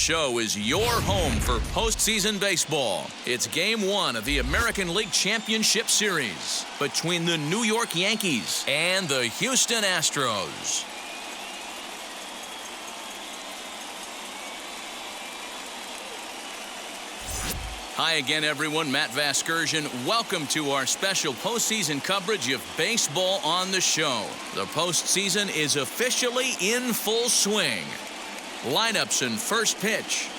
Show is your home for postseason baseball. It's Game 1 of the American League Championship Series between the New York Yankees and the Houston Astros. Hi again, everyone. Matt Vasgersian. Welcome to our special postseason coverage of baseball on the show. The postseason is officially in full swing. Lineups and first pitch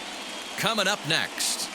coming up next.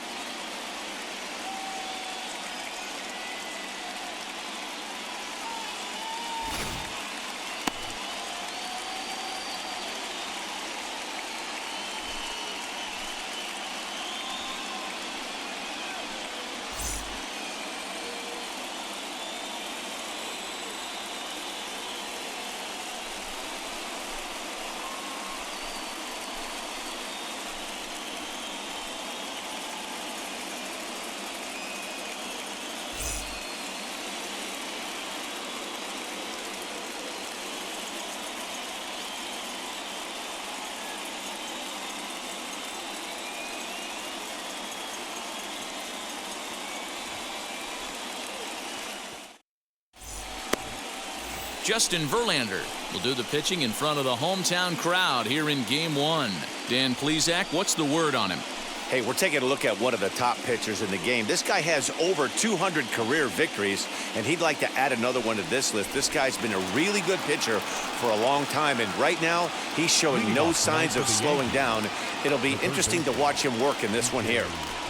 Justin Verlander will do the pitching in front of the hometown crowd here in Game 1. Dan Plesac, what's the word on him? Hey, we're taking a look at one of the top pitchers in the game. This guy has over 200 career victories, and he'd like to add another one to this list. This guy's been a really good pitcher for a long time, and right now he's showing no signs of slowing down. It'll be interesting to watch him work in this one here.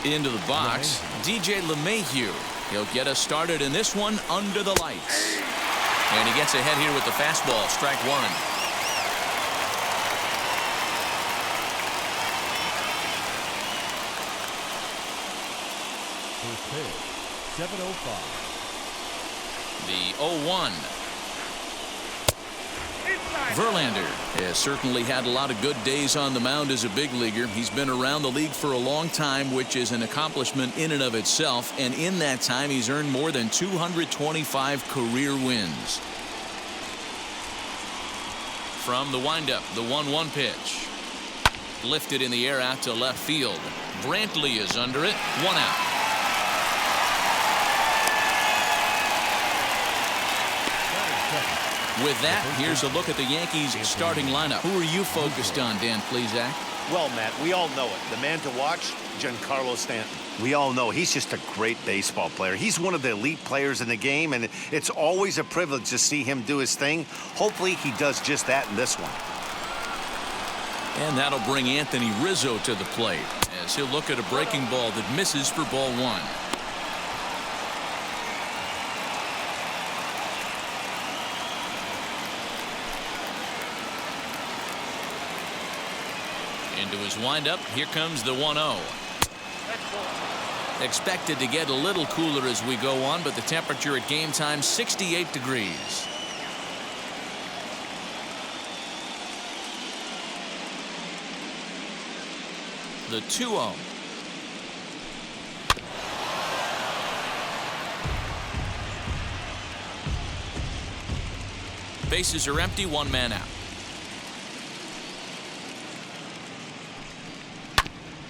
Into the box, DJ LeMahieu. He'll get us started in this one under the lights. And he gets ahead here with the fastball, strike one. First pitch, 7:05. The 0-1. Verlander has certainly had a lot of good days on the mound as a big leaguer. He's been around the league for a long time, which is an accomplishment in and of itself. And in that time, he's earned more than 225 career wins. From the windup, the 1-1 pitch. Lifted in the air out to left field. Brantley is under it. 1 out. With that, here's a look at the Yankees starting lineup. Who are you focused on, Dan Plesac? Well, Matt, we all know it. The man to watch, Giancarlo Stanton. We all know he's just a great baseball player. He's one of the elite players in the game, and it's always a privilege to see him do his thing. Hopefully, he does just that in this one. And that'll bring Anthony Rizzo to the plate as he'll look at a breaking ball that misses for ball 1. Into his windup, here comes the 1-0. Expected to get a little cooler as we go on, but the temperature at game time, 68 degrees. The 2-0. Bases are empty, 1 man out.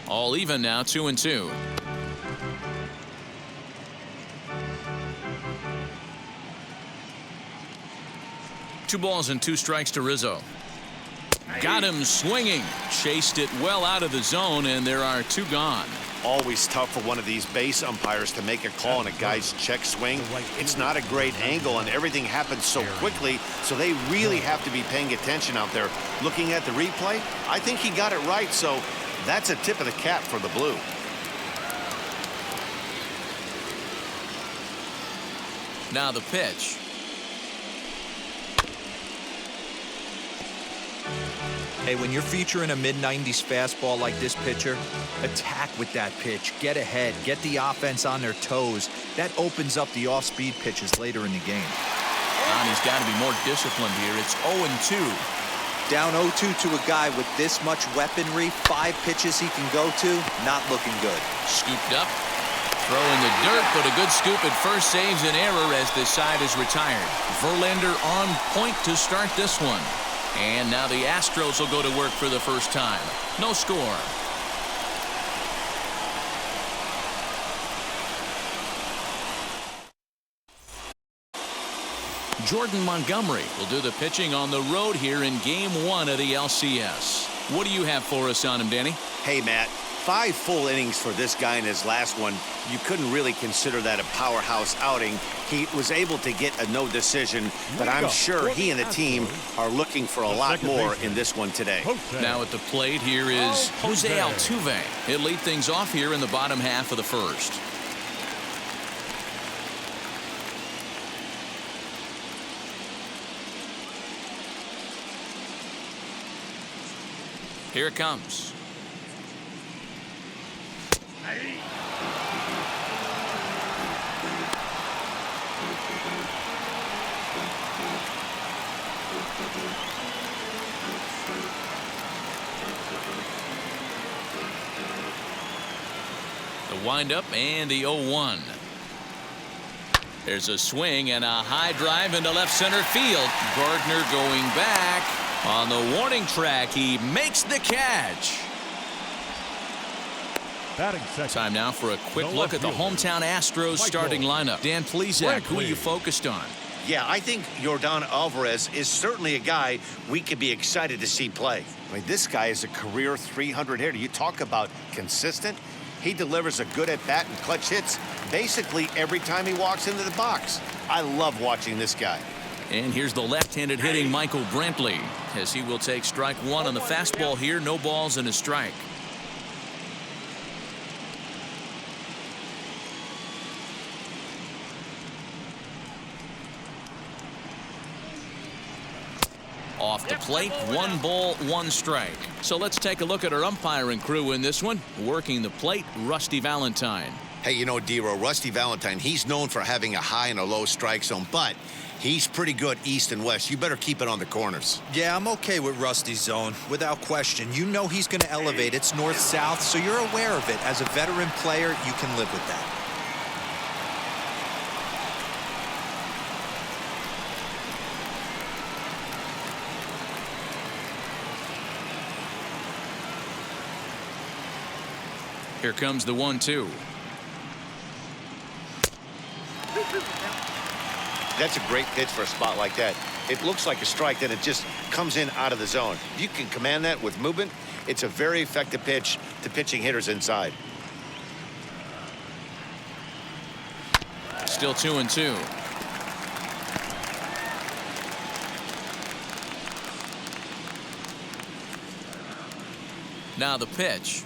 All even now, 2-2. Two balls and 2 strikes to Rizzo. Got him swinging. Chased it well out of the zone, and there are 2 gone. Always tough for one of these base umpires to make a call on a guy's check swing. It's not a great angle, and everything happens so quickly, so they really have to be paying attention out there. Looking at the replay, I think he got it right, so that's a tip of the cap for the Blue. Now the pitch. Hey, when you're featuring a mid-90s fastball like this pitcher, attack with that pitch. Get ahead. Get the offense on their toes. That opens up the off-speed pitches later in the game. And he's got to be more disciplined here. It's 0-2. Down 0-2 to a guy with this much weaponry, 5 pitches he can go to, not looking good. Scooped up. Throw in the dirt, but a good scoop at first saves an error as this side is retired. Verlander on point to start this one. And now the Astros will go to work for the first time. No score. Jordan Montgomery will do the pitching on the road here in Game 1 of the LCS. What do you have for us on him, Danny? Hey, Matt, 5 full innings for this guy in his last one. You couldn't really consider that a powerhouse outing. He was able to get a no decision, but I'm sure he and the team are looking for a lot more in this one today. Now at the plate here is Jose Altuve. He'll lead things off here in the bottom half of the first. Here it comes. The windup and the 0-1. There's a swing and a high drive into left center field. Gardner going back. On the warning track, he makes the catch. Time now for a quick look at the hometown Astros starting lineup. Dan Plesac, who are you focused on? Yeah, I think Yordan Alvarez is certainly a guy we could be excited to see play. I mean, this guy is a career 300 hitter. You talk about consistent. He delivers a good at-bat and clutch hits basically every time he walks into the box. I love watching this guy. And here's the left-handed hitting Michael Brantley, as he will take strike 1 on the fastball here. No balls and a strike. Off the plate, 1 ball, 1 strike. So let's take a look at our umpiring crew in this one. Working the plate, Rusty Valentine. Hey, you know, Dero, Rusty Valentine, he's known for having a high and a low strike zone, but he's pretty good east and west. You better keep it on the corners. Yeah, I'm okay with Rusty's zone, without question. You know he's going to elevate. It's north-south, so you're aware of it. As a veteran player, you can live with that. Here comes the 1-2. That's a great pitch for a spot like that. It looks like a strike, then it just comes in out of the zone. You can command that with movement. It's a very effective pitch to pitching hitters inside. Still 2-2. Now the pitch.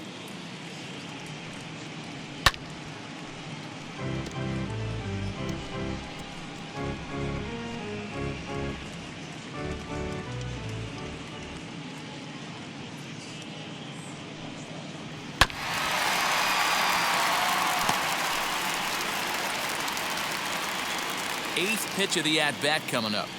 Eighth pitch of the at-bat coming up.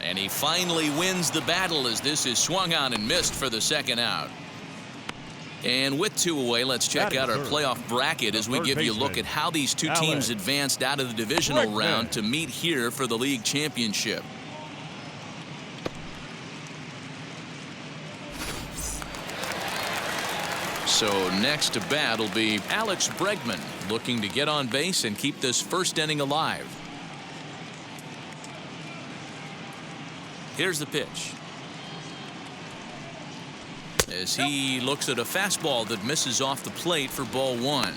And he finally wins the battle as this is swung on and missed for the second out. And with 2 away, let's check out our playoff bracket as we give you a look at how these two teams advanced out of the divisional round to meet here for the league championship. So next to bat will be Alex Bregman, looking to get on base and keep this first inning alive. Here's the pitch. As he looks at a fastball that misses off the plate for ball 1.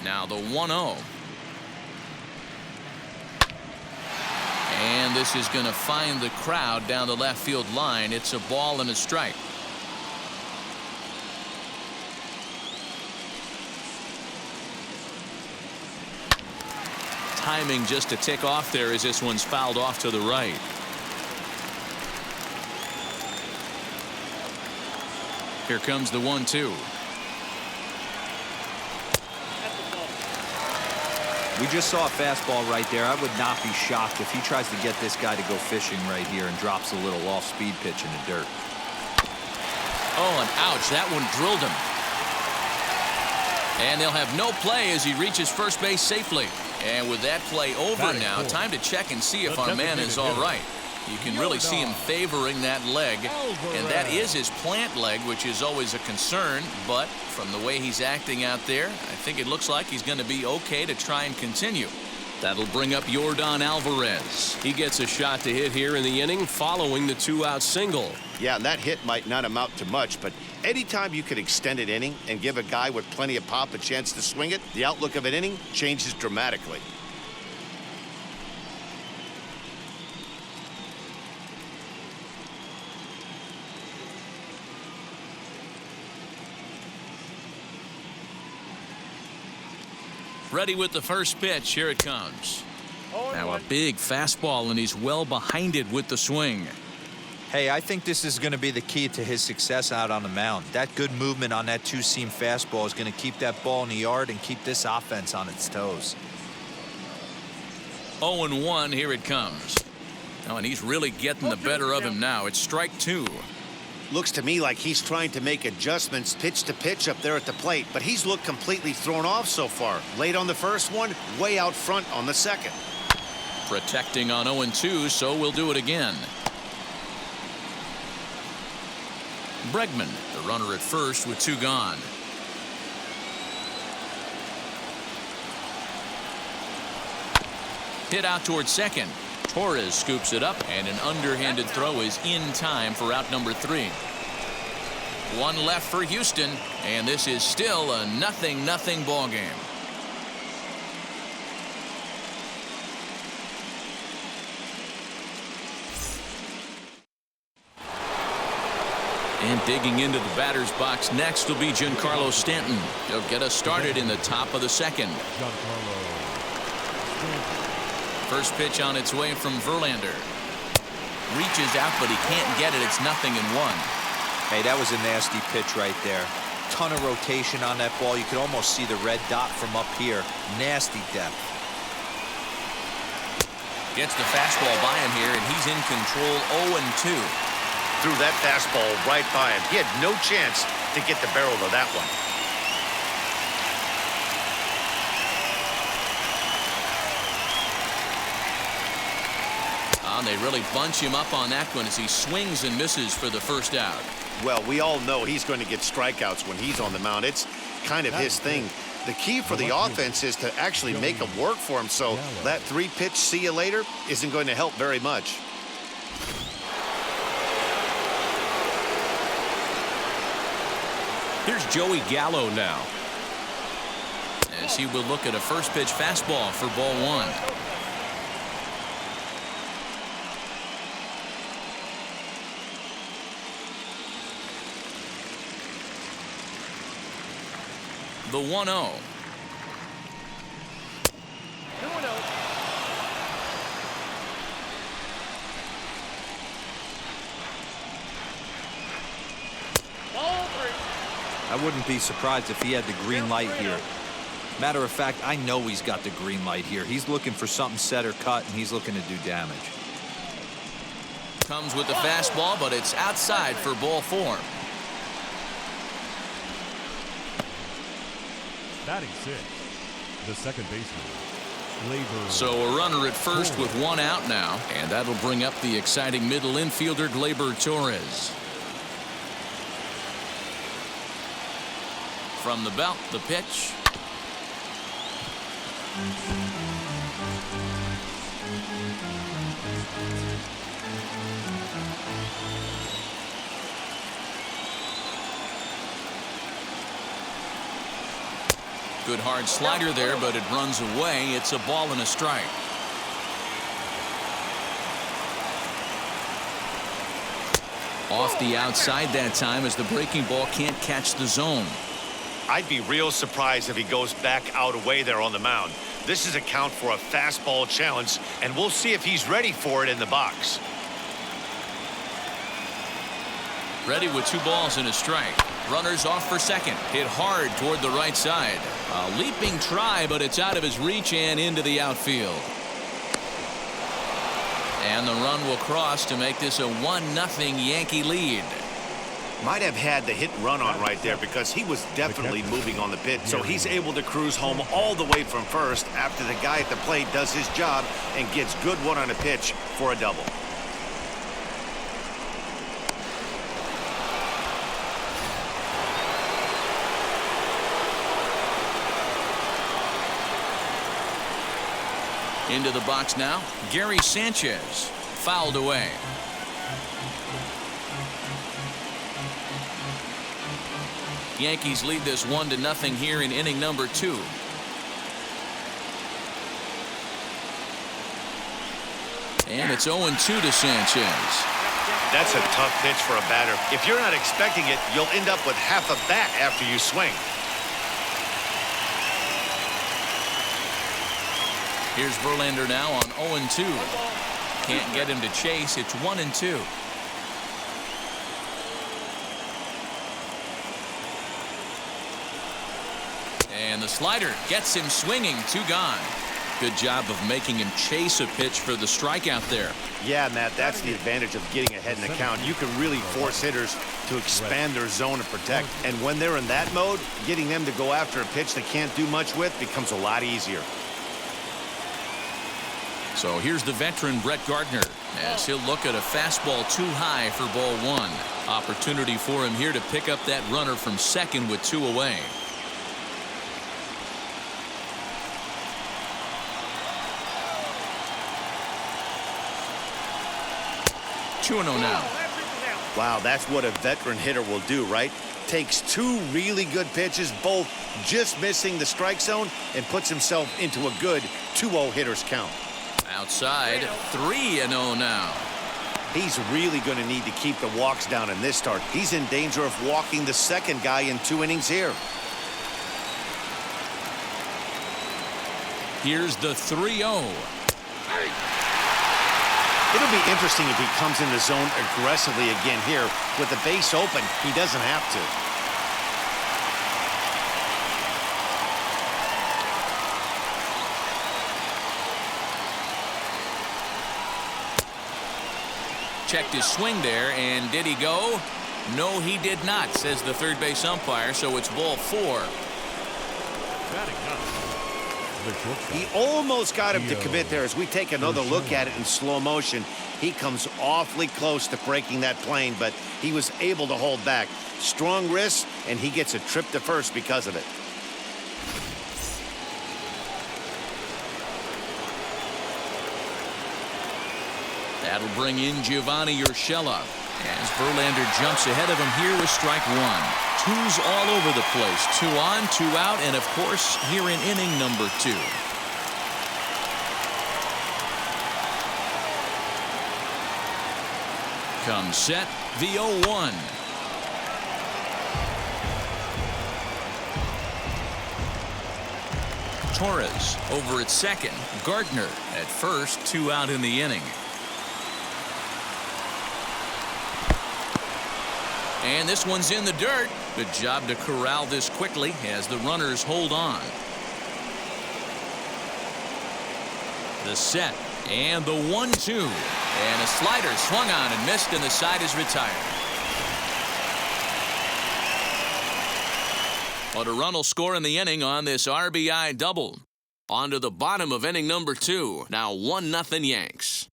Now the 1-0. And this is going to find the crowd down the left field line. It's a ball and a strike. Timing just to tick off there as this one's fouled off to the right. Here comes the 1-2. We just saw a fastball right there. I would not be shocked if he tries to get this guy to go fishing right here and drops a little off-speed pitch in the dirt. Oh, and ouch, that one drilled him. And they'll have no play as he reaches first base safely. And with that play over now, time to check and see if our man is all right. You can really see him favoring that leg, and that is his plant leg, which is always a concern. But from the way he's acting out there, I think it looks like he's going to be okay to try and continue. That'll bring up Yordan Alvarez. He gets a shot to hit here in the inning following the 2-out single. Yeah, and that hit might not amount to much, but anytime you can extend an inning and give a guy with plenty of pop a chance to swing it, the outlook of an inning changes dramatically. Ready with the first pitch. Here it comes. Now a big fastball, and he's well behind it with the swing. Hey, I think this is going to be the key to his success out on the mound. That good movement on that two-seam fastball is going to keep that ball in the yard and keep this offense on its toes. 0-1. Here it comes. Oh, and he's really getting the better of him now. It's strike 2. Looks to me like he's trying to make adjustments pitch to pitch up there at the plate, but he's looked completely thrown off so far. Late on the first one, way out front on the second. Protecting on 0-2, so we'll do it again. Bregman, the runner at first with 2 gone. Hit out towards second. Torres scoops it up, and an underhanded throw is in time for out number 3. 1 left for Houston, and this is still a 0-0 ball game. And digging into the batter's box next will be Giancarlo Stanton. He'll get us started in the top of the second. First pitch on its way from Verlander. Reaches out, but he can't get it. It's 0-1. Hey, that was a nasty pitch right there. Ton of rotation on that ball. You could almost see the red dot from up here. Nasty depth. Gets the fastball by him here, and he's in control. 0-2. Threw that fastball right by him. He had no chance to get the barrel of that one. They really bunch him up on that one as he swings and misses for the first out. Well, we all know he's going to get strikeouts when he's on the mound. It's kind of his thing. The key for the offense is to actually make them work for him, so that 3-pitch see you later isn't going to help very much. Here's Joey Gallo now. As he will look at a first pitch fastball for ball 1. The 1-0. 2-0. I wouldn't be surprised if he had the green light here. Matter of fact, I know he's got the green light here. He's looking for something set or cut, and he's looking to do damage. Comes with the fastball, but it's outside for ball 4. Batting 6th, the second baseman, So a runner at first with 1 out now, and that'll bring up the exciting middle infielder Gleyber Torres. From the belt, the pitch. Good hard slider there, but it runs away. It's a ball and a strike. Off the outside that time as the breaking ball can't catch the zone. I'd be real surprised if he goes back out away there on the mound. This is a count for a fastball challenge, and we'll see if he's ready for it in the box. Ready with 2 balls and a strike. Runners off for second. Hit hard toward the right side. A leaping try, but it's out of his reach and into the outfield. And the run will cross to make this a 1-0 Yankee lead. Might have had the hit and run on right there because he was definitely moving on the pitch. So he's able to cruise home all the way from first after the guy at the plate does his job and gets good one on a pitch for a double. Into the box now, Gary Sanchez, fouled away. Yankees lead this 1-0 here in inning number 2. And it's 0-2 to Sanchez. That's a tough pitch for a batter. If you're not expecting it, you'll end up with half a bat after you swing. Here's Verlander now on 0-2. Can't get him to chase. It's 1-2. And the slider gets him swinging. 2 gone. Good job of making him chase a pitch for the strikeout there. Yeah, Matt, that's the advantage of getting ahead in the count. You can really force hitters to expand their zone and protect. And when they're in that mode, getting them to go after a pitch they can't do much with becomes a lot easier. So here's the veteran Brett Gardner as he'll look at a fastball too high for ball 1. Opportunity for him here to pick up that runner from second with 2 away. Now. Wow, that's what a veteran hitter will do, right? Takes 2 really good pitches, both just missing the strike zone, and puts himself into a good 2-0 hitter's count. Outside, 3-0 now. He's really going to need to keep the walks down in this start. He's in danger of walking the second guy in 2 innings here. Here's the 3-0. It'll be interesting if he comes in the zone aggressively again here. With the base open, he doesn't have to. Checked his swing there, and did he go? No, he did not, says the third base umpire, so it's ball 4. He almost got him to commit there. As we take another look at it in slow motion, he comes awfully close to breaking that plane, but he was able to hold back. Strong wrist, and he gets a trip to first because of it. That'll bring in Giovanni Urshela as Verlander jumps ahead of him here with strike 1. 2's all over the place. 2 on, 2 out, and of course here in inning number 2. Comes set, the 0-1. Torres over at second. Gardner at first. 2 out in the inning. And this one's in the dirt. Good job to corral this quickly as the runners hold on. The set and the 1-2. And a slider swung on and missed, and the side is retired. But a run will score in the inning on this RBI double. On to the bottom of inning number 2. Now 1-0 Yanks.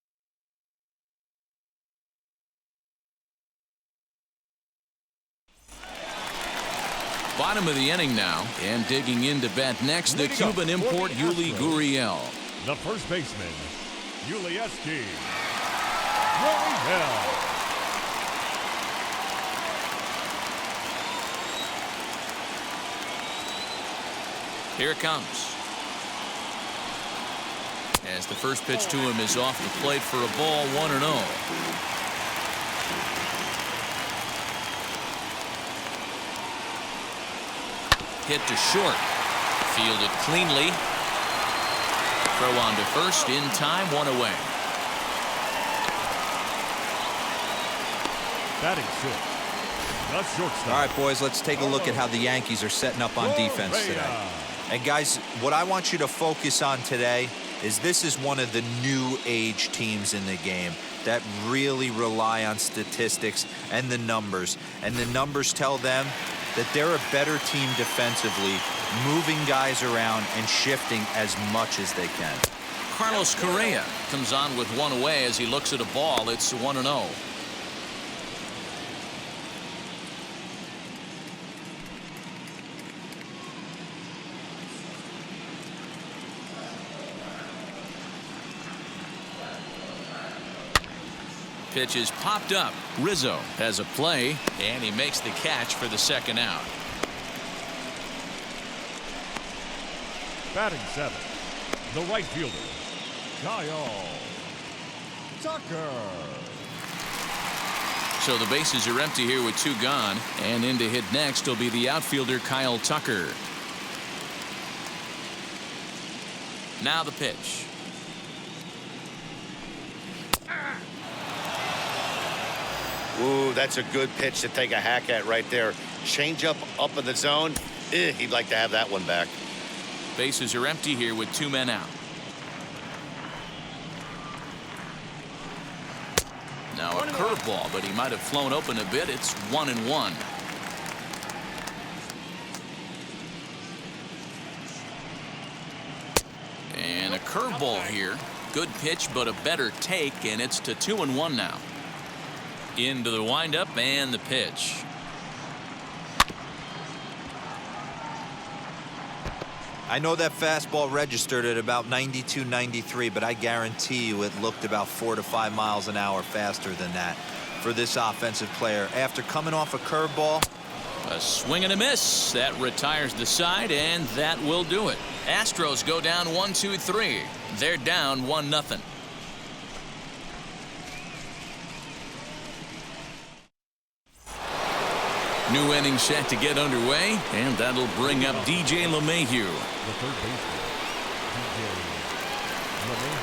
Bottom of the inning now, and digging in to bat next, the Cuban import Yuli Gurriel. The first baseman, Yuli Gurriel. Here it comes. As the first pitch to him is off the plate for a ball, 1-0. Hit to short. Fielded cleanly. Throw on to first in time, 1 away. Batting 6. The shortstop. All right, boys, let's take a look at how the Yankees are setting up on defense today. And guys, what I want you to focus on today is this is one of the new age teams in the game. that really rely on statistics and the numbers. And the numbers tell them that they're a better team defensively, moving guys around and shifting as much as they can. Carlos Correa comes on with one away as he looks at a ball. It's 1-0. Pitch is popped up. Rizzo has a play, and he makes the catch for the second out. Batting seventh, the right fielder, Gallo. So the bases are empty here with two gone, and in to hit next will be the outfielder Kyle Tucker. Now the pitch. Ooh, that's a good pitch to take a hack at right there. Changeup up in the zone. He'd like to have that one back. Bases are empty here with two men out. Now a curveball, but he might have flown open a bit. It's 1-1. And a curveball here. Good pitch, but a better take, and it's to 2-1 now. Into the windup and the pitch. I know that fastball registered at about 92, 93, but I guarantee you it looked about 4 to 5 miles an hour faster than that for this offensive player. After coming off a curveball. A swing and a miss. That retires the side, and that will do it. Astros go down 1-2-3. They're down 1-0. New inning set to get underway, and that'll bring up DJ LeMahieu. The third baseman, DJ LeMahieu.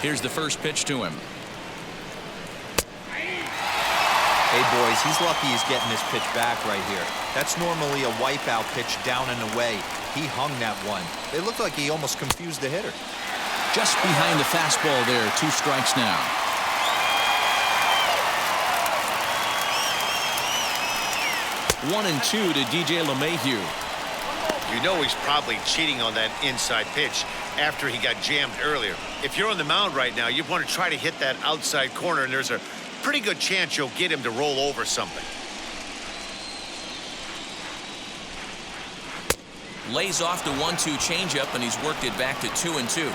Here's the first pitch to him. Hey, boys, he's lucky he's getting this pitch back right here. That's normally a wipeout pitch down and away. He hung that one. It looked like he almost confused the hitter. Just behind the fastball there. 2 strikes now. One and 2 to DJ LeMahieu. You know he's probably cheating on that inside pitch after he got jammed earlier. If you're on the mound right now, you want to try to hit that outside corner, and there's a pretty good chance you'll get him to roll over something. Lays off the 1-2 changeup, and he's worked it back to 2-2.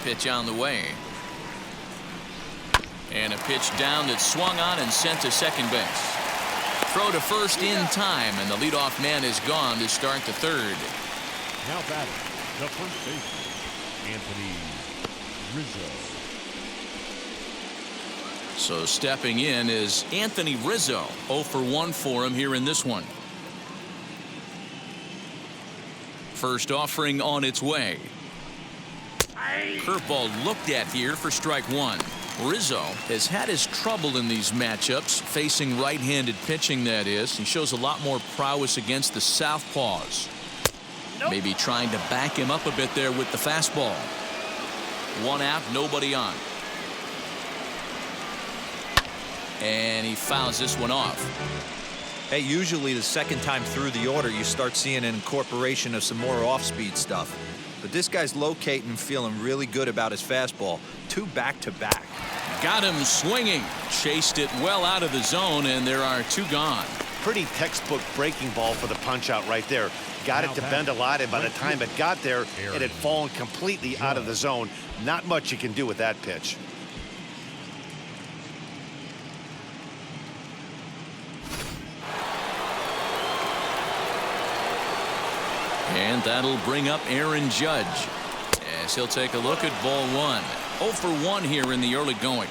Pitch on the way. And a pitch down that's swung on and sent to second base. Throw to first in time, and the leadoff man is gone to start the third. Now batting, the first baseman, Anthony Rizzo. So stepping in is Anthony Rizzo. 0 for 1 for him here in this one. First offering on its way. Curveball looked at here for strike 1. Rizzo has had his trouble in these matchups, facing right-handed pitching, that is. He shows a lot more prowess against the southpaws. Maybe trying to back him up a bit there with the fastball. 1 out, nobody on. And he fouls this one off. Hey, usually the second time through the order, you start seeing an incorporation of some more off-speed stuff. But this guy's locating and feeling really good about his fastball. 2 back-to-back. Got him swinging. Chased it well out of the zone, and there are 2 gone. Pretty textbook breaking ball for the punch-out right there. Got it to bend a lot, and by the time it got there, it had fallen completely out of the zone. Not much you can do with that pitch. And that'll bring up Aaron Judge as he'll take a look at ball 1. 0 for 1 here in the early going.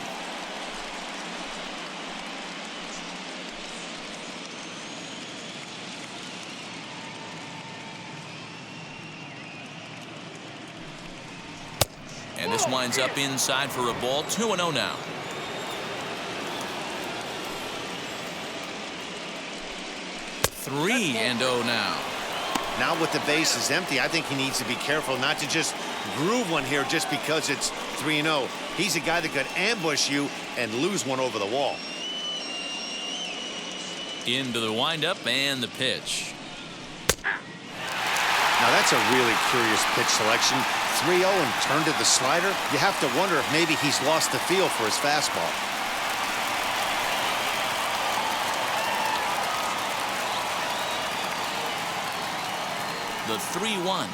And this This winds up inside for a ball. 2-0 now. Three and 0 now. Now with the base is empty, I think he needs to be careful not to just groove one here just because it's 3-0. He's a guy that could ambush you and lose one over the wall. Into the windup and the pitch. Now that's a really curious pitch selection. 3-0 and turned to the slider. You have to wonder if maybe he's lost the feel for his fastball. The 3-1.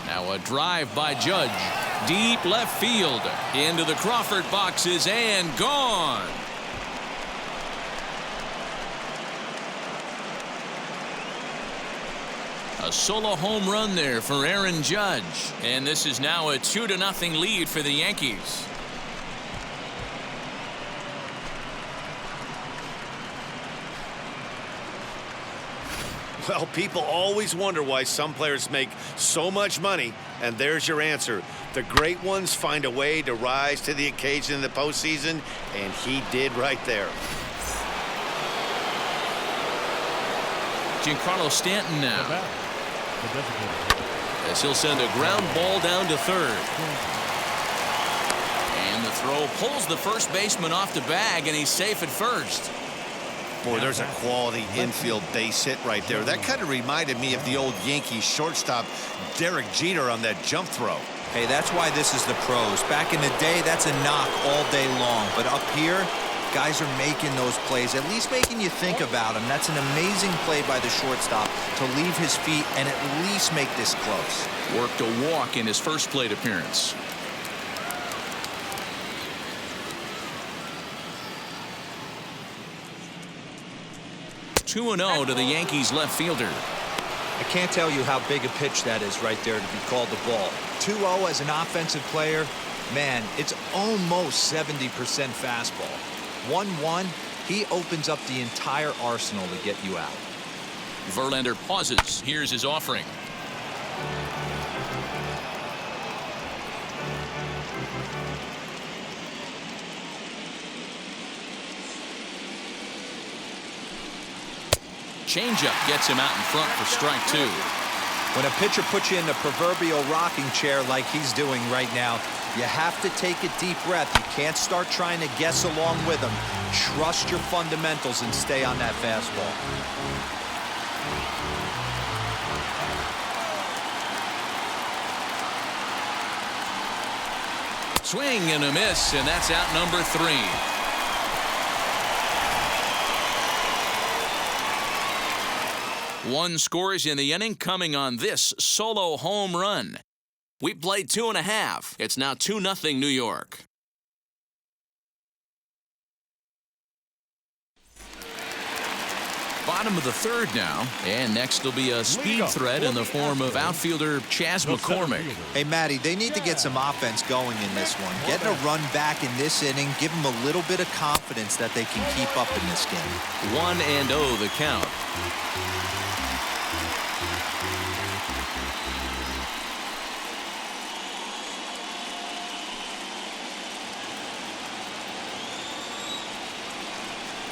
Now a drive by Judge. Deep left field. Into the Crawford boxes and gone. A solo home run there for Aaron Judge. And this is now a 2-0 lead for the Yankees. Well, people always wonder why some players make so much money, and there's your answer. The great ones find a way to rise to the occasion in the postseason, and he did right there. Giancarlo Stanton now. As he'll send a ground ball down to third. And the throw pulls the first baseman off the bag, and he's safe at first. Boy, there's a quality infield base hit right there. That kind of reminded me of the old Yankees shortstop Derek Jeter on that jump throw. Hey, that's why this is the pros. Back in the day, that's a knock all day long. But up here, guys are making those plays, at least making you think about them. That's an amazing play by the shortstop to leave his feet and at least make this close. Worked a walk in his first plate appearance. (2-0) to the Yankees left fielder. I can't tell you how big a pitch that is right there to be called the ball. 2-0 as an offensive player, man, it's almost 70% fastball. 1-1, he opens up the entire arsenal to get you out. Verlander pauses. Here's his offering. Changeup gets him out in front for strike two. When a pitcher puts you in the proverbial rocking chair like he's doing right now, you have to take a deep breath. You can't start trying to guess along with him. Trust your fundamentals and stay on that fastball. Swing and a miss, and that's out number 3. One scores in the inning coming on this solo home run. We played 2.5. It's now 2-0 New York. Bottom of the third now, and next will be a speed threat in the form of outfielder Chas McCormick. Hey, Matty, they need to get some offense going in this one. Getting a run back in this inning, give them a little bit of confidence that they can keep up in this game. 1-0 the count.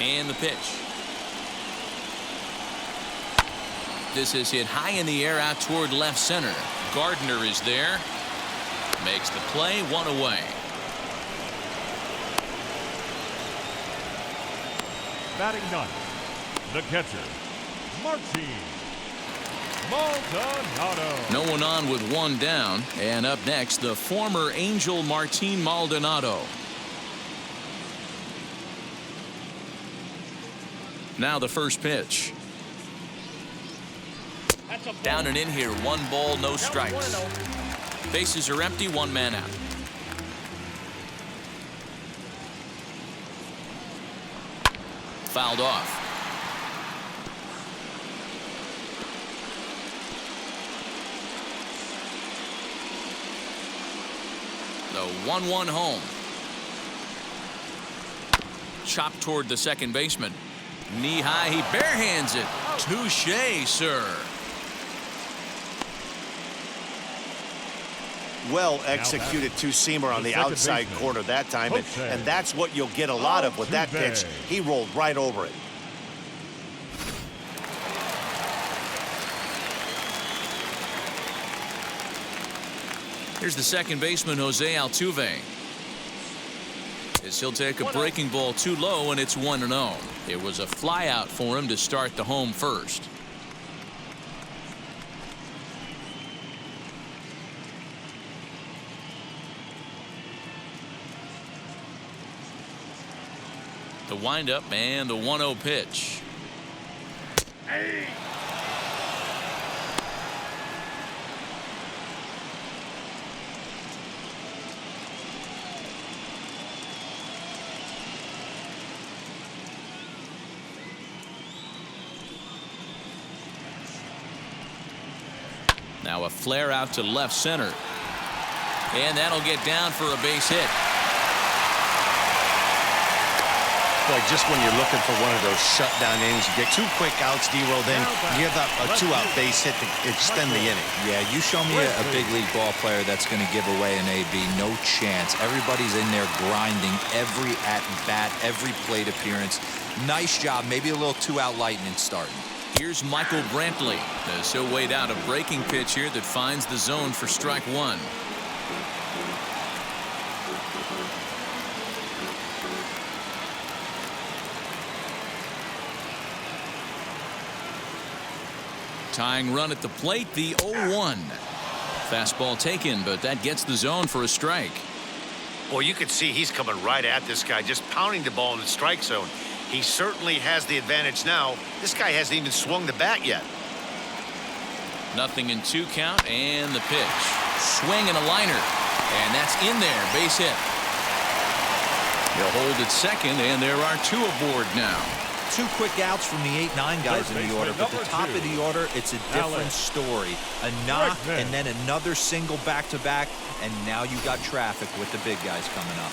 And the pitch. This is hit high in the air out toward left center. Gardner is there. Makes the play, 1 away. Batting ninth, the catcher, Martine. Maldonado. No one on with 1 down. And up next, the former Angel Martine Maldonado. Now the first pitch. Down and in here, 1 ball, no strikes. Bases are empty, 1 man out. Fouled off. The 1-1 home. Chopped toward the second baseman. Knee high, he barehands it. Touche, sir. Well-executed two-seamer on the outside corner that time, and that's what you'll get a lot of with that pitch. He rolled right over it. Here's the second baseman, Jose Altuve. As he'll take a breaking ball too low, and it's 1-0. It was a flyout for him to start the home first. The windup and the 1-0 pitch. Now a flare out to left center. And that'll get down for a base hit. Boy, just when you're looking for one of those shutdown innings, you get 2 quick outs, D-Roll, then give up a 2-out base hit to extend the inning. Yeah, you show me a big league ball player that's going to give away an AB. No chance. Everybody's in there grinding every at-bat, every plate appearance. Nice job. Maybe a little 2-out lightning starting. Here's Michael Brantley as he'll wait out a breaking pitch here that finds the zone for strike 1. Tying run at the plate, the 0-1. Fastball taken, but that gets the zone for a strike. Boy, you can see he's coming right at this guy, just pounding the ball in the strike zone. He certainly has the advantage now. This guy hasn't even swung the bat yet. Nothing in 2 count, and the pitch. Swing and a liner. And that's in there, base hit. He'll hold at second, and there are 2 aboard now. 2 quick outs from the 8-9 guys in the order, but the top of the order, it's a different story. A knock and then another single back-to-back, and now you got traffic with the big guys coming up.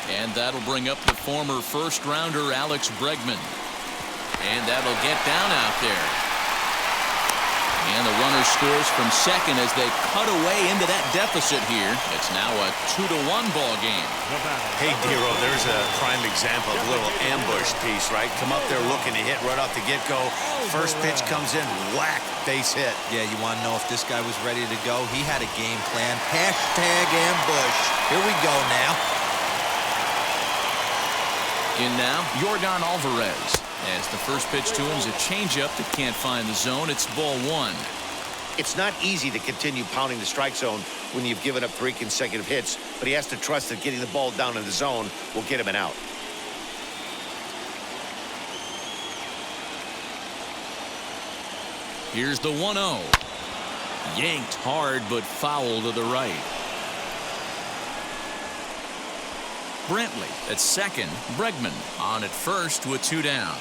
And that'll bring up the former first-rounder Alex Bregman. And that'll get down out there. And the runner scores from second as they cut away into that deficit here. It's now a 2-1 ball game. Hey, Dero, there's a prime example of a little ambush piece, right? Come up there looking to hit right off the get-go. First pitch comes in, whack, base hit. Yeah, you want to know if this guy was ready to go? He had a game plan. Hashtag ambush. Here we go now. In now, Yordan Alvarez. As the first pitch to him is a changeup that can't find the zone. It's ball 1. It's not easy to continue pounding the strike zone when you've given up 3 consecutive hits, but he has to trust that getting the ball down in the zone will get him an out. Here's the 1-0. Yanked hard, but foul to the right. Brantley at second. Bregman on at first with 2 down.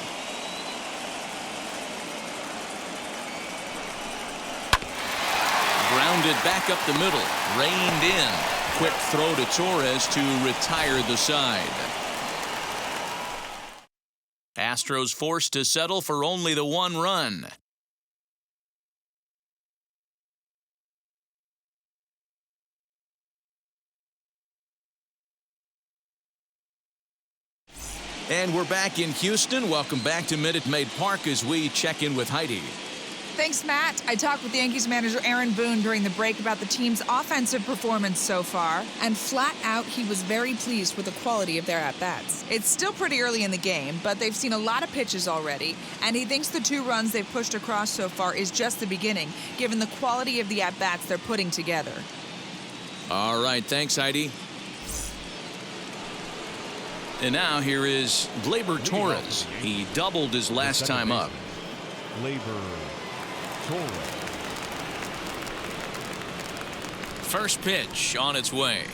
Grounded back up the middle. Reined in. Quick throw to Torres to retire the side. Astros forced to settle for only the 1 run. And we're back in Houston. Welcome back to Minute Maid Park as we check in with Heidi. Thanks, Matt. I talked with Yankees manager Aaron Boone during the break about the team's offensive performance so far, and flat out, he was very pleased with the quality of their at-bats. It's still pretty early in the game, but they've seen a lot of pitches already, and he thinks the 2 runs they've pushed across so far is just the beginning, given the quality of the at-bats they're putting together. All right, thanks, Heidi. And now here is Gleyber Torres. He doubled his last time up. Gleyber Torres. First pitch on its way.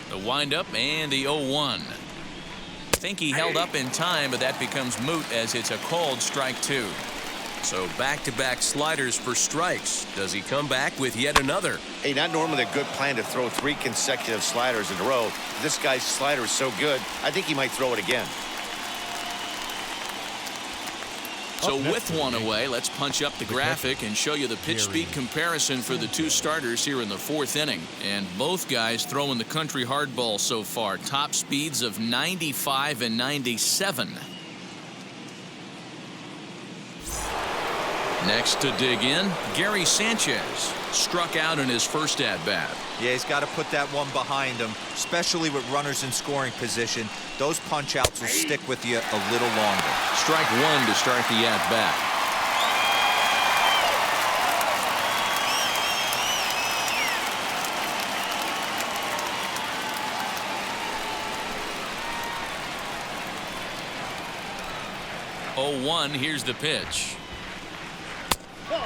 The windup and the 0-1. think he held up in time, but that becomes moot as it's a called strike 2. So back-to-back sliders for strikes. Does he come back with yet another? Hey, not normally a good plan to throw 3 consecutive sliders in a row. This guy's slider is so good, I think he might throw it again. So with one away, let's punch up the graphic and show you the pitch speed comparison for the 2 starters here in the 4th inning. And both guys throwing the country hardball so far. Top speeds of 95 and 97. Next to dig in, Gary Sanchez struck out in his first at-bat. Yeah, he's got to put that one behind him, especially with runners in scoring position. Those punch-outs will stick with you a little longer. Strike 1 to start the at-bat. Oh, 1, here's the pitch.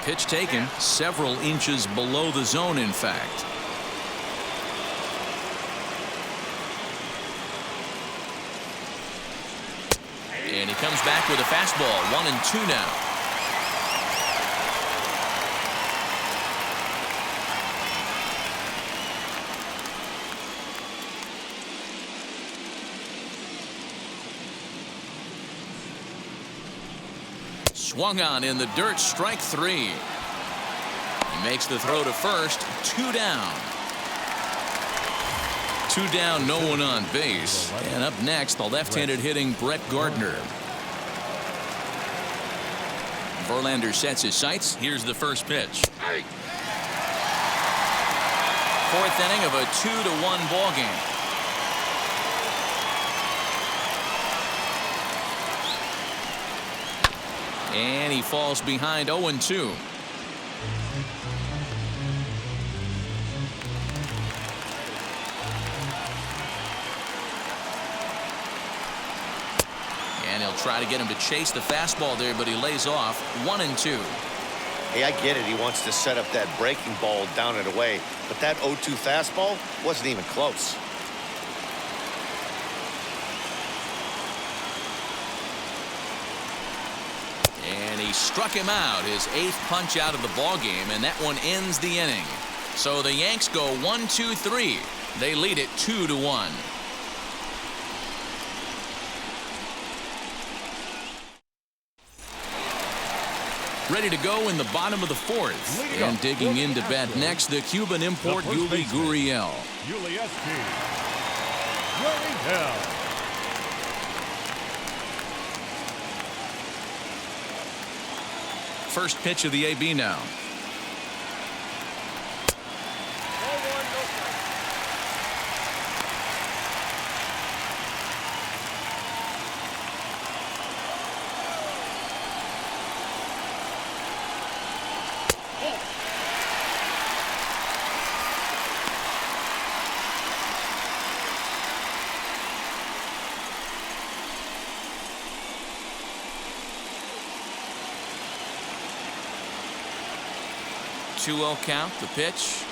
Pitch taken several inches below the zone, in fact. And he comes back with a fastball. 1-2 now. Swung on in the dirt, strike 3. He makes the throw to first, 2 down. 2 down, no one on base. And up next, the left-handed hitting Brett Gardner. Verlander sets his sights. Here's the first pitch. 4th inning of a 2-1 ball game. And he falls behind 0-2. And he'll try to get him to chase the fastball there, but he lays off. 1-2. Hey, I get it. He wants to set up that breaking ball down and away, but that 0-2 fastball wasn't even close. And he struck him out, his 8th punch out of the ball game, and that one ends the inning. So the Yanks go 1-2-3. They lead it 2-1. Ready to go in the bottom of the 4th. And digging in to bat next, the Cuban import Yuli Gurriel. First pitch of the AB now. Two-0 count, the pitch.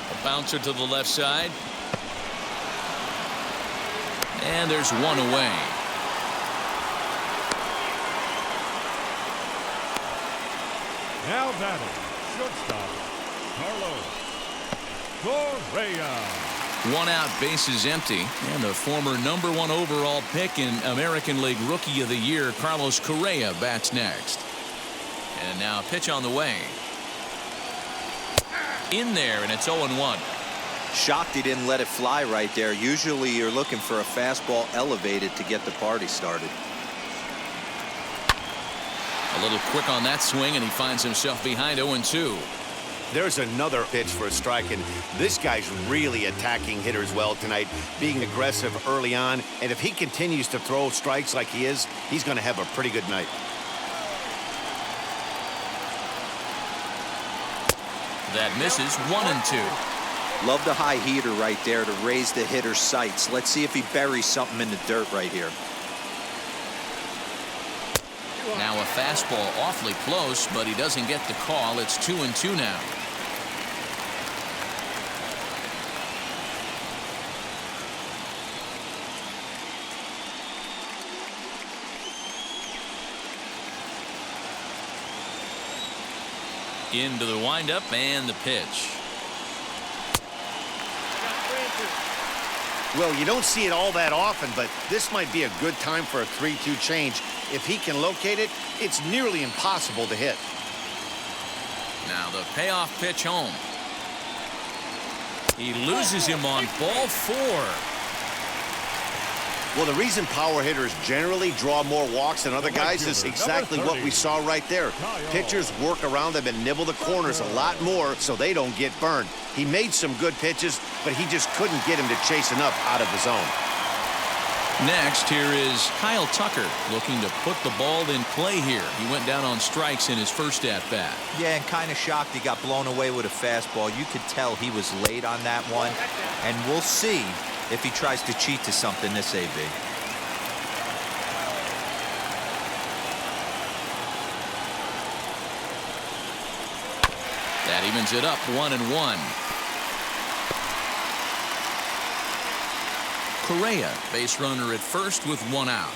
A bouncer to the left side. And there's one away. Now batting, shortstop, Carlos Correa. 1 out, bases empty, and the former #1 overall pick in American League Rookie of the Year, Carlos Correa, bats next. And now a pitch on the way. In there, and it's 0-1. Shocked he didn't let it fly right there. Usually you're looking for a fastball elevated to get the party started. A little quick on that swing, and he finds himself behind 0-2. There's another pitch for a strike, and this guy's really attacking hitters well tonight, being aggressive early on. And if he continues to throw strikes like he is, he's going to have a pretty good night. That misses. 1-2. Love the high heater right there to raise the hitter's sights. Let's see if he buries something in the dirt right here. Now a fastball awfully close, but he doesn't get the call. It's 2-2 now. Into the windup and the pitch. Well, you don't see it all that often, but this might be a good time for a 3-2 change. If he can locate it, it's nearly impossible to hit. Now the payoff pitch home. He loses him on ball 4. Well, the reason power hitters generally draw more walks than other guys is exactly what we saw right there. Pitchers work around them and nibble the corners a lot more so they don't get burned. He made some good pitches, but he just couldn't get him to chase enough out of the zone. Next, here is Kyle Tucker looking to put the ball in play here. He went down on strikes in his first at-bat. Yeah, and kind of shocked he got blown away with a fastball. You could tell he was late on that one, and we'll see if he tries to cheat to something this AB. That evens it up 1-1. Correa, base runner at first with 1 out.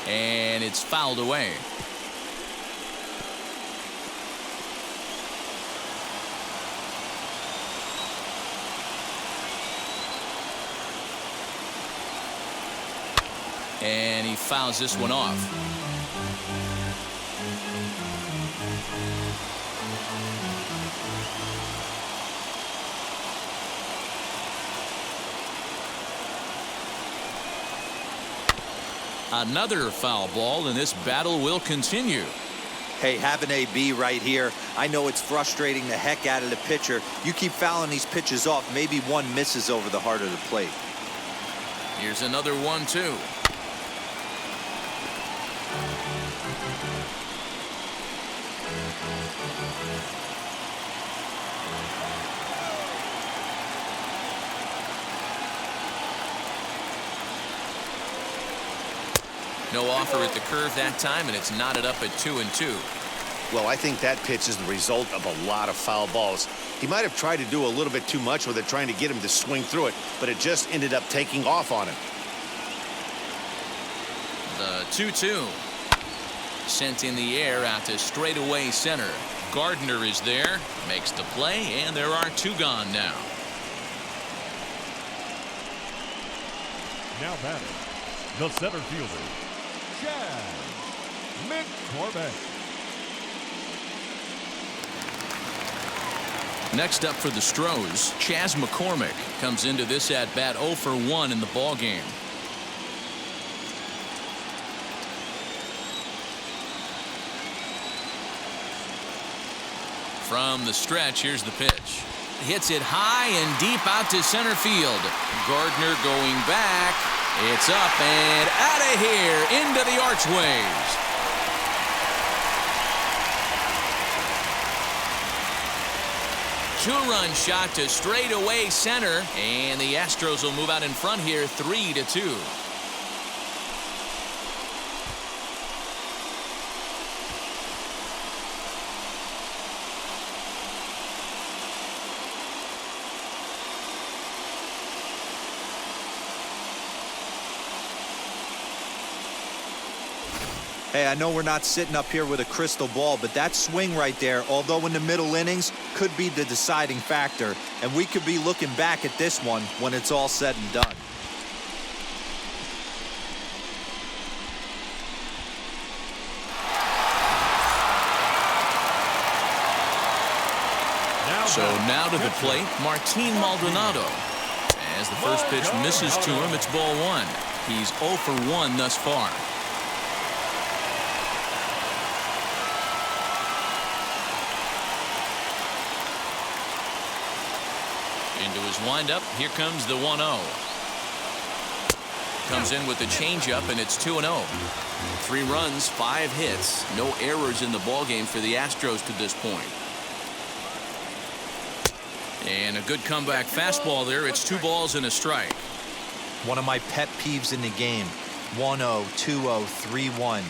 And it's fouled away. And he fouls this one off. Another foul ball, and this battle will continue. Hey, have an AB right here. I know it's frustrating the heck out of the pitcher. You keep fouling these pitches off, maybe one misses over the heart of the plate. Here's another 1-2. No offer at the curve that time, and it's knotted up at 2-2. Well, I think that pitch is the result of a lot of foul balls. He might have tried to do a little bit too much with it, trying to get him to swing through it, but it just ended up taking off on him. The 2-2. Sent in the air out to straightaway center. Gardner is there, makes the play, and there are 2 gone now. Now batting, the center fielder, McCormick. Next up for the Astros, Chas McCormick comes into this at-bat 0 for 1 in the ballgame. From the stretch, here's the pitch. Hits it high and deep out to center field. Gardner going back. It's up and out of here into the archways. Two-run shot to straightaway center, and the Astros will move out in front here 3-2. Hey, I know we're not sitting up here with a crystal ball, but that swing right there, although in the middle innings, could be the deciding factor. And we could be looking back at this one when it's all said and done. So now to the plate, Martine Maldonado. As the first pitch misses to him, it's ball 1. He's 0 for 1 thus far. Into his windup, here comes the 1-0. Comes in with the changeup, and it's 2-0. 3 runs, 5 hits, no errors in the ballgame for the Astros to this point. And a good comeback fastball there. It's 2 balls and a strike. One of my pet peeves in the game. 1-0, 2-0, 3-1.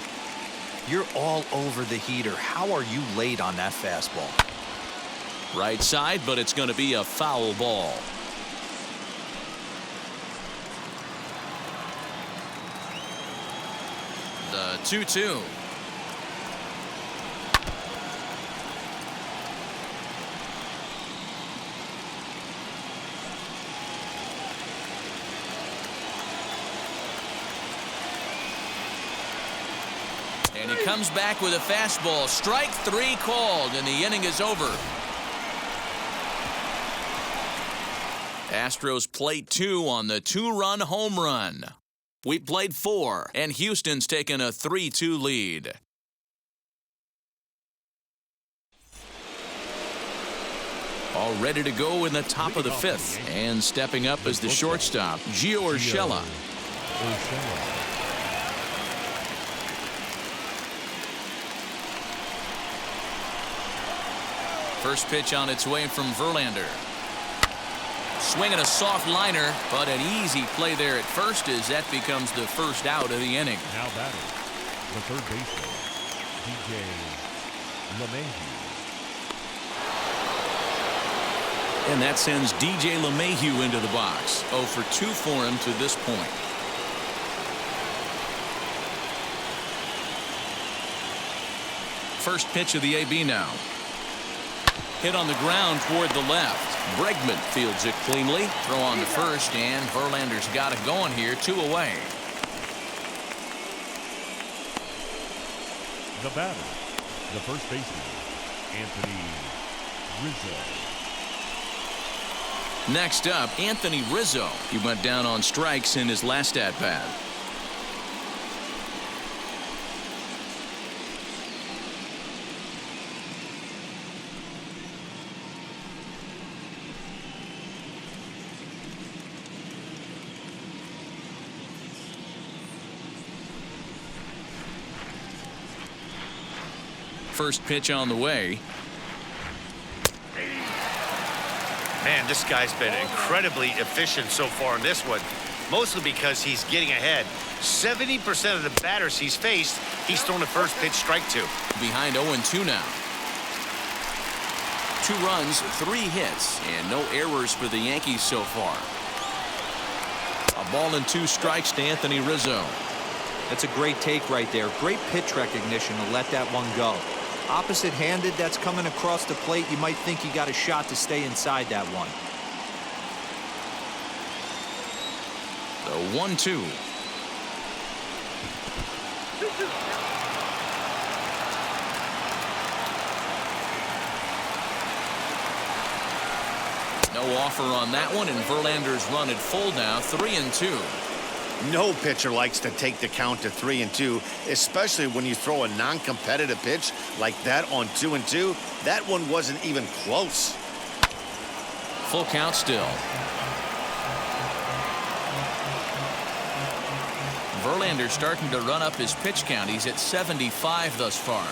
You're all over the heater. How are you late on that fastball? Right side, but it's going to be a foul ball. The 2-2. And he comes back with a fastball. Strike 3 called, and the inning is over. Astros plate 2 on the 2-run home run. We played 4, and Houston's taken a 3-2 lead. All ready to go in the top of the 5th. And stepping up as the shortstop, Gio Urshela. First pitch on its way from Verlander. Swinging a soft liner, but an easy play there at first as that becomes the first out of the inning. Now batting, the third baseman, DJ LeMahieu. And that sends DJ LeMahieu into the box. 0 for 2 for him to this point. First pitch of the AB now. Hit on the ground toward the left. Bregman fields it cleanly. Throw on to first, and Verlander's got it going here. 2 away. The batter, the first baseman, Anthony Rizzo. Next up, Anthony Rizzo. He went down on strikes in his last at-bat. First pitch on the way. Man, this guy's been incredibly efficient so far in this one, mostly because he's getting ahead. 70% of the batters he's faced, he's thrown the first pitch strike to. Behind 0-2 now. 2 runs, 3 hits, and no errors for the Yankees so far. A ball and 2 strikes to Anthony Rizzo. That's a great take right there. Great pitch recognition to let that one go. Opposite-handed, that's coming across the plate. You might think he got a shot to stay inside that one. The 1-2. No offer on that one, and Verlander's run at full now, 3-2. No pitcher likes to take the count to 3-2, especially when you throw a non-competitive pitch like that on 2-2. That one wasn't even close. Full count still. Verlander starting to run up his pitch count. He's at 75 thus far.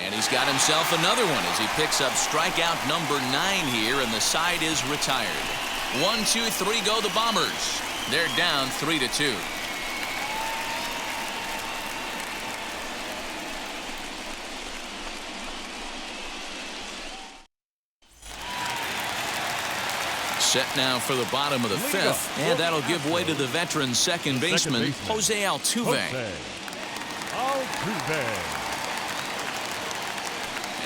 And he's got himself another one as he picks up strikeout number 9 here, and the side is retired. 1, 2, 3 go the Bombers. They're down 3-2. Set now for the bottom of the 5th, and that'll give way to the veteran second baseman, Jose Altuve.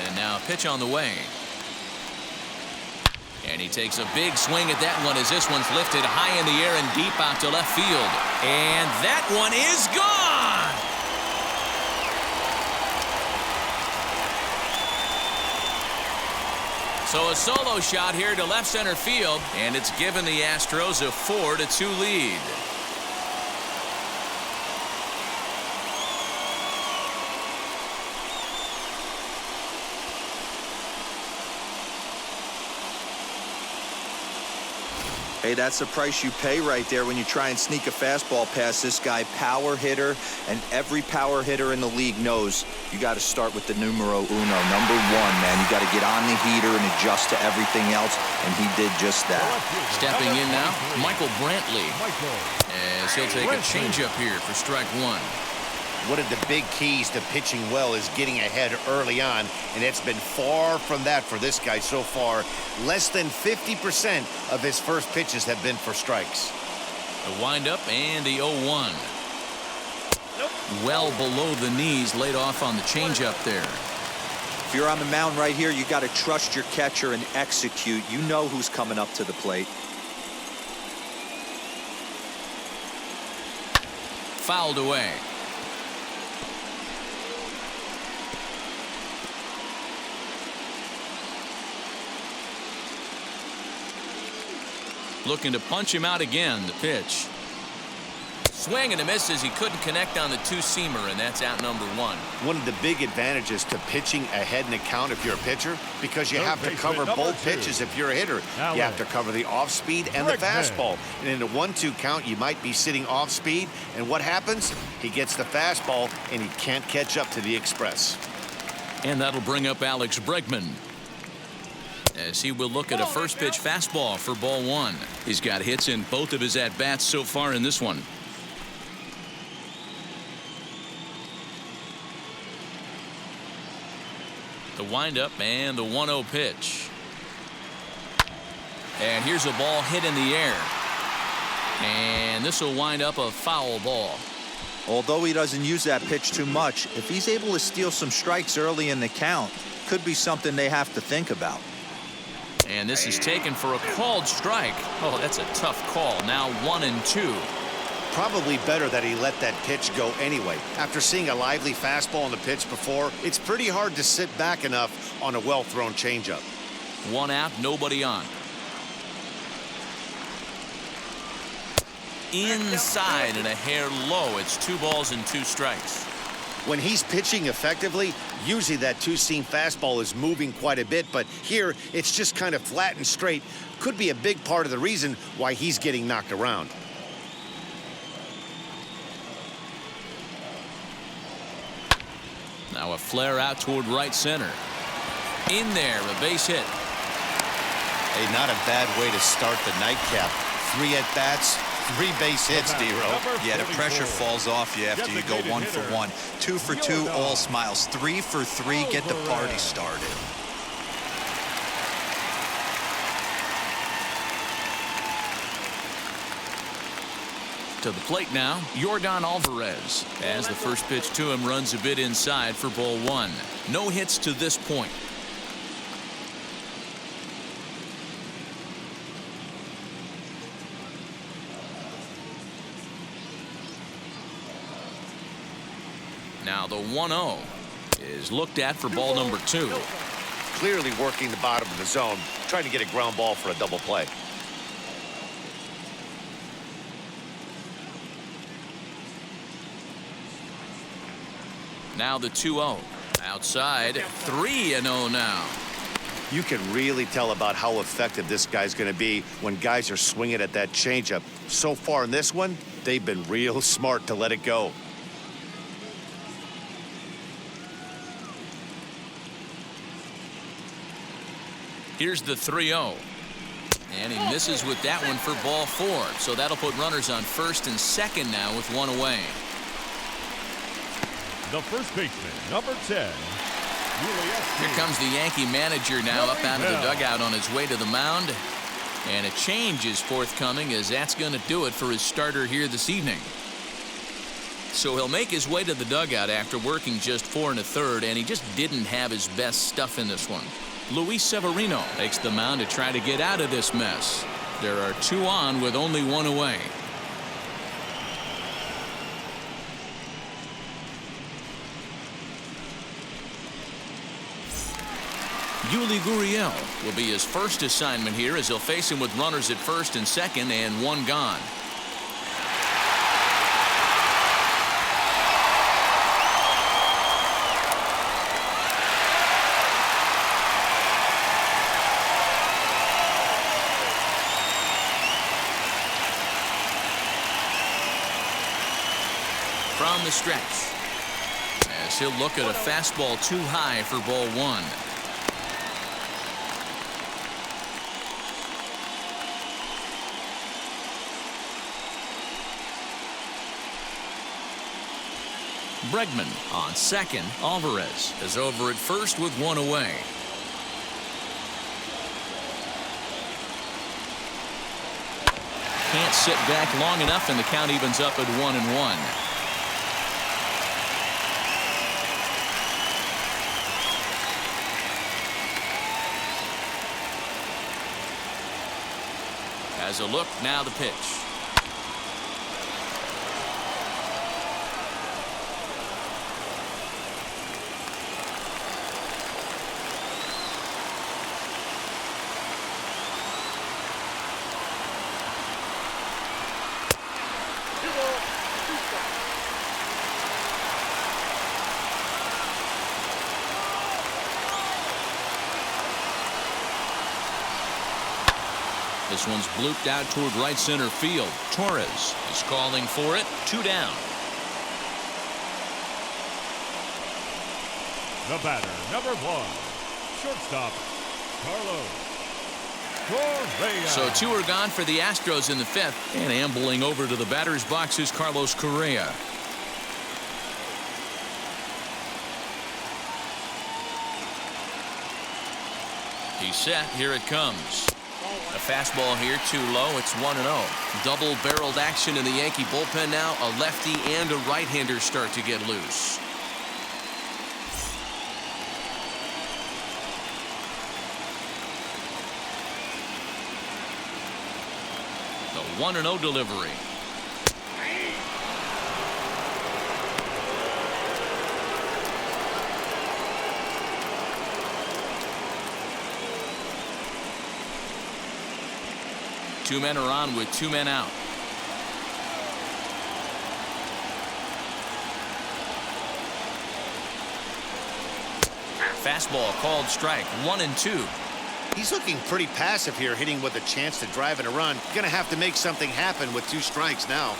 And now a pitch on the way. And he takes a big swing at that one as this one's lifted high in the air and deep out to left field. And that one is gone! So a solo shot here to left center field, and it's given the Astros a 4-2 lead. Hey, that's the price you pay right there when you try and sneak a fastball past this guy. Power hitter, and every power hitter in the league knows you got to start with the numero uno, number one, man. You got to get on the heater and adjust to everything else, and he did just that. Stepping in now, Michael Brantley, as he'll take a changeup here for strike one. One of the big keys to pitching well is getting ahead early on, and it's been far from that for this guy so far. Less than 50% of his first pitches have been for strikes. The windup and the 0-1. Well below the knees, laid off on the changeup there. If you're on the mound right here, you got to trust your catcher and execute. You know who's coming up to the plate. Fouled away. Looking to punch him out again. The pitch. Swing and a miss as he couldn't connect on the two-seamer, and that's out number one. One of the big advantages to pitching ahead in the count if you're a pitcher, because you have to cover both pitches if you're a hitter. You have to cover the off-speed and the fastball. And in a 1-2 count, you might be sitting off-speed, and what happens? He gets the fastball, and he can't catch up to the express. And that'll bring up Alex Bregman, as he will look at a first pitch fastball for ball one. He's got hits in both of his at-bats so far in this one. The windup and the 1-0 pitch. And here's a ball hit in the air. And this will wind up a foul ball. Although he doesn't use that pitch too much, if he's able to steal some strikes early in the count, could be something they have to think about. And this is taken for a called strike. Oh, that's a tough call. Now 1-2. Probably better that he let that pitch go anyway. After seeing a lively fastball on the pitch before, it's pretty hard to sit back enough on a well-thrown changeup. One out, nobody on. Inside and a hair low. It's 2 balls and 2 strikes. When he's pitching effectively, usually that two-seam fastball is moving quite a bit, but here it's just kind of flat and straight. Could be a big part of the reason why he's getting knocked around. Now a flare out toward right center. In there, a base hit. Hey, not a bad way to start the nightcap. 3 at-bats, 3 base hits, D-Row. Yeah, the pressure falls off you after you go 1 for 1. 2 for 2, all smiles. 3 for 3, get the party started. To the plate now, Yordan Alvarez, as the first pitch to him runs a bit inside for ball 1. No hits to this point. Now the 1-0 is looked at for ball number 2. Clearly working the bottom of the zone, trying to get a ground ball for a double play. Now the 2-0. Outside, 3-0 now. You can really tell about how effective this guy's going to be when guys are swinging at that changeup. So far in this one, they've been real smart to let it go. Here's the 3-0. And he misses with that one for ball 4. So that'll put runners on first and second now with 1 away. The first baseman, number 10. Here comes the Yankee manager now up out of the dugout on his way to the mound. And a change is forthcoming, as that's going to do it for his starter here this evening. So he'll make his way to the dugout after working just 4 1/3, and he just didn't have his best stuff in this one. Luis Severino takes the mound to try to get out of this mess. There are 2 on with only 1 away. Yuli Gurriel will be his first assignment here, as he'll face him with runners at first and second and 1 gone. the stretch. As he'll look at a fastball too high for ball one. Bregman on second. Alvarez is over at first with one away. Can't sit back long enough, and the count evens up at 1-1. As a look, now the pitch. This one's blooped out toward right center field. Torres is calling for it. 2 down. The batter, number 1, shortstop, Carlos Correa. So 2 are gone for the Astros in the 5th. And ambling over to the batter's box is Carlos Correa. He's set. Here it comes. A fastball here too low. It's 1-0. Double-barreled action in the Yankee bullpen now. A lefty and a right-hander start to get loose. The 1-0 delivery. Two men are on with 2 men out. Fastball called strike. 1-2. He's looking pretty passive here, hitting with a chance to drive in a run. Gonna have to make something happen with 2 strikes now.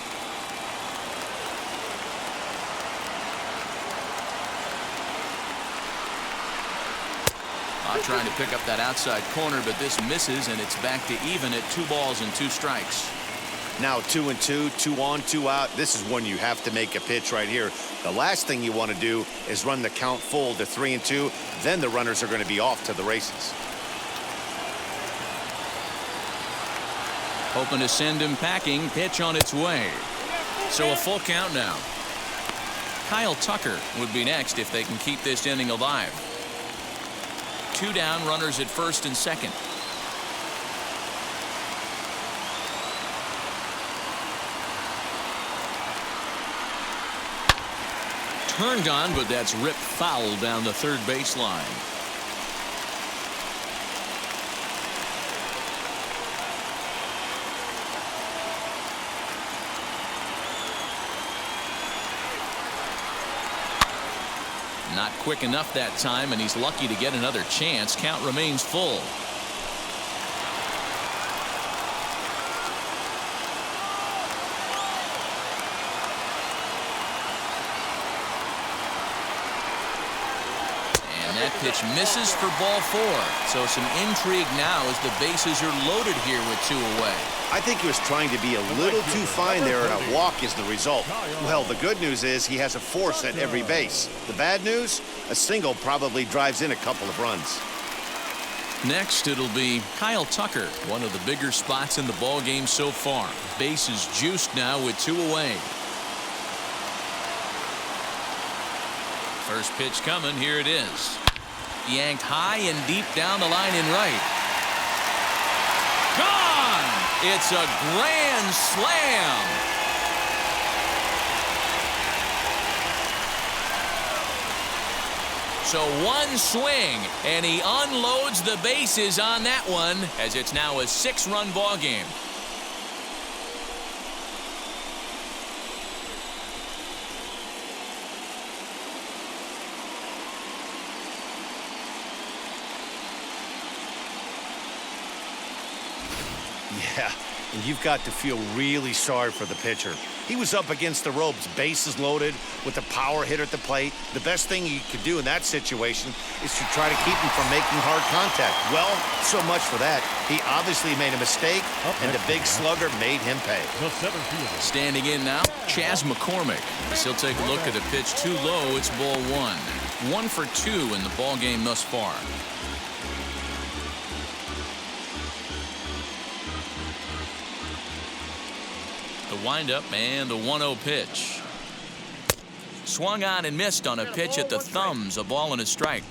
Trying to pick up that outside corner, but this misses, and it's back to even at 2 balls and 2 strikes. Now 2-2, 2 on, 2 out. This is when you have to make a pitch right here. The last thing you want to do is run the count full to 3-2. Then the runners are going to be off to the races. Hoping to send him packing. Pitch on its way. So a full count now. Kyle Tucker would be next if they can keep this inning alive. 2 down, runners at first and second. Turned on, but that's ripped foul down the third baseline. Not quick enough that time, and he's lucky to get another chance. Count remains full. And that pitch misses for ball 4. So some intrigue now as the bases are loaded here with 2 away. I think he was trying to be a little too fine there, and a walk is the result. Well, the good news is he has a force at every base. The bad news, a single probably drives in a couple of runs. Next, it'll be Kyle Tucker, one of the bigger spots in the ball game so far. Bases juiced now with 2 away. First pitch coming. Here it is. Yanked high and deep down the line in right. Gone! It's a grand slam. So 1 swing, and he unloads the bases on that one, as it's now a 6-run ball game. Yeah, And you've got to feel really sorry for the pitcher. He was up against the ropes, bases loaded, with a power hitter at the plate. The best thing you could do in that situation is to try to keep him from making hard contact. Well, so much for that. He obviously made a mistake, and the big slugger made him pay. Standing in now, Chas McCormick. As he'll take a look at a pitch too low, it's ball one. 1 for 2 in the ball game thus far. The windup and the 1-0 pitch. Swung on and missed on a pitch at the thumbs. A ball and a strike.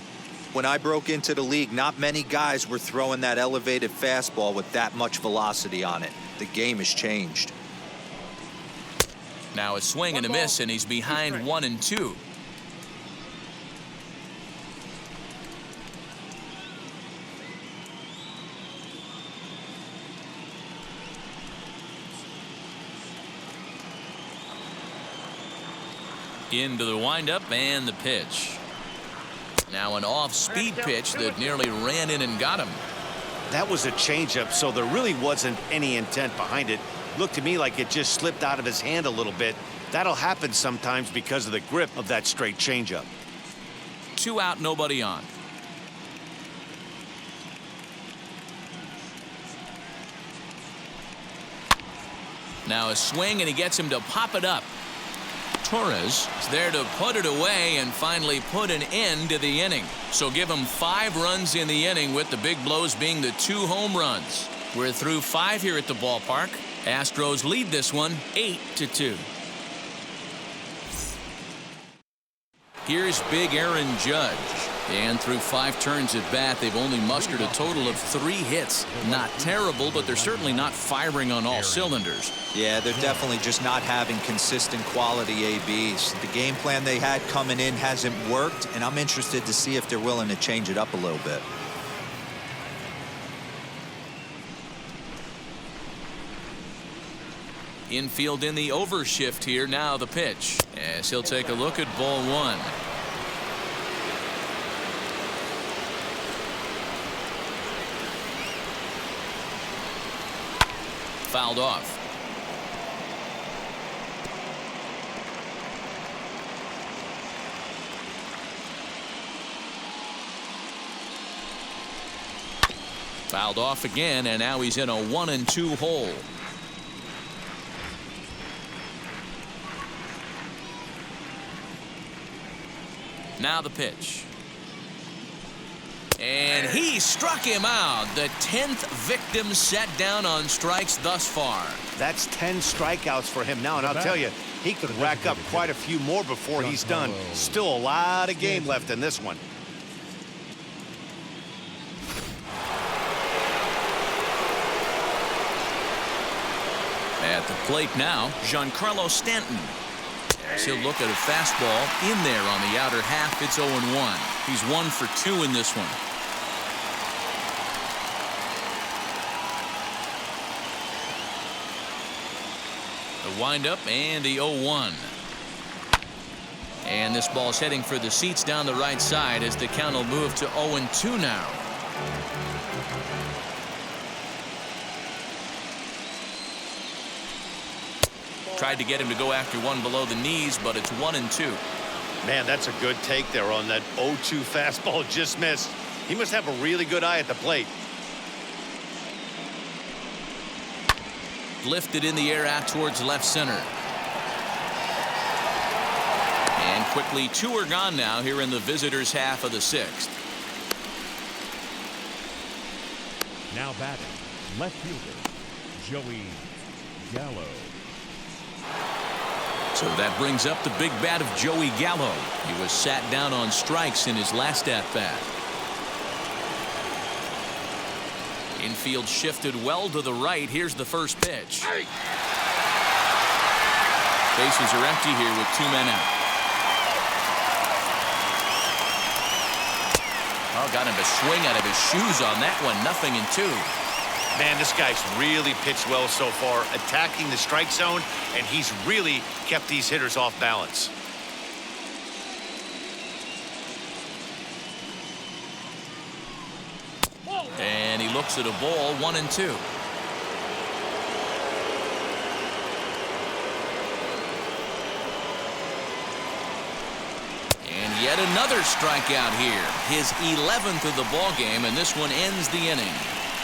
When I broke into the league, not many guys were throwing that elevated fastball with that much velocity on it. The game has changed. Now a swing and a miss, and he's behind 1-2. Into the windup and the pitch. Now an off-speed pitch that nearly ran in and got him. That was a changeup, so there really wasn't any intent behind it. Looked to me like it just slipped out of his hand a little bit. That'll happen sometimes because of the grip of that straight changeup. 2 out, nobody on. Now a swing, and he gets him to pop it up. Torres is there to put it away and finally put an end to the inning. So give him 5 runs in the inning, with the big blows being the 2 home runs. We're through 5 here at the ballpark. Astros lead this one 8-2. Here's big Aaron Judge. And through 5 turns at bat, they've only mustered a total of 3 hits. Not terrible, but they're certainly not firing on all cylinders. Yeah, they're definitely just not having consistent quality ABs. The game plan they had coming in hasn't worked, and I'm interested to see if they're willing to change it up a little bit. Infield in the overshift here. Now the pitch, as he'll take a look at ball 1. Fouled off. Fouled off again, and now he's in a 1-2 hole. Now the pitch. And he struck him out. The 10th victim set down on strikes thus far. That's 10 strikeouts for him now, and I'll tell you, he could rack up quite a few more before he's done. Still a lot of game left in this one. At the plate now, Giancarlo Stanton. As he'll look at a fastball in there on the outer half. It's 0-1. He's 1 for 2 in this one. The windup and the 0-1. And this ball's heading for the seats down the right side, as the count will move to 0-2 now. Tried to get him to go after one below the knees, but it's 1-2. Man, that's a good take there on that 0-2 fastball. Just missed. He must have a really good eye at the plate. Lifted in the air out towards left center. And quickly 2 are gone now here in the visitors' half of the 6th. Now batting, left fielder, Joey Gallo. So that brings up the big bat of Joey Gallo. He was sat down on strikes in his last at-bat. Infield shifted well to the right. Here's the first pitch. Bases are empty here with 2 men out. Oh, got him to swing out of his shoes on that one. 0-2. Man, this guy's really pitched well so far, attacking the strike zone, and he's really kept these hitters off balance. And he looks at a ball. 1-2. Yet another strikeout here. His 11th of the ball game, and this one ends the inning.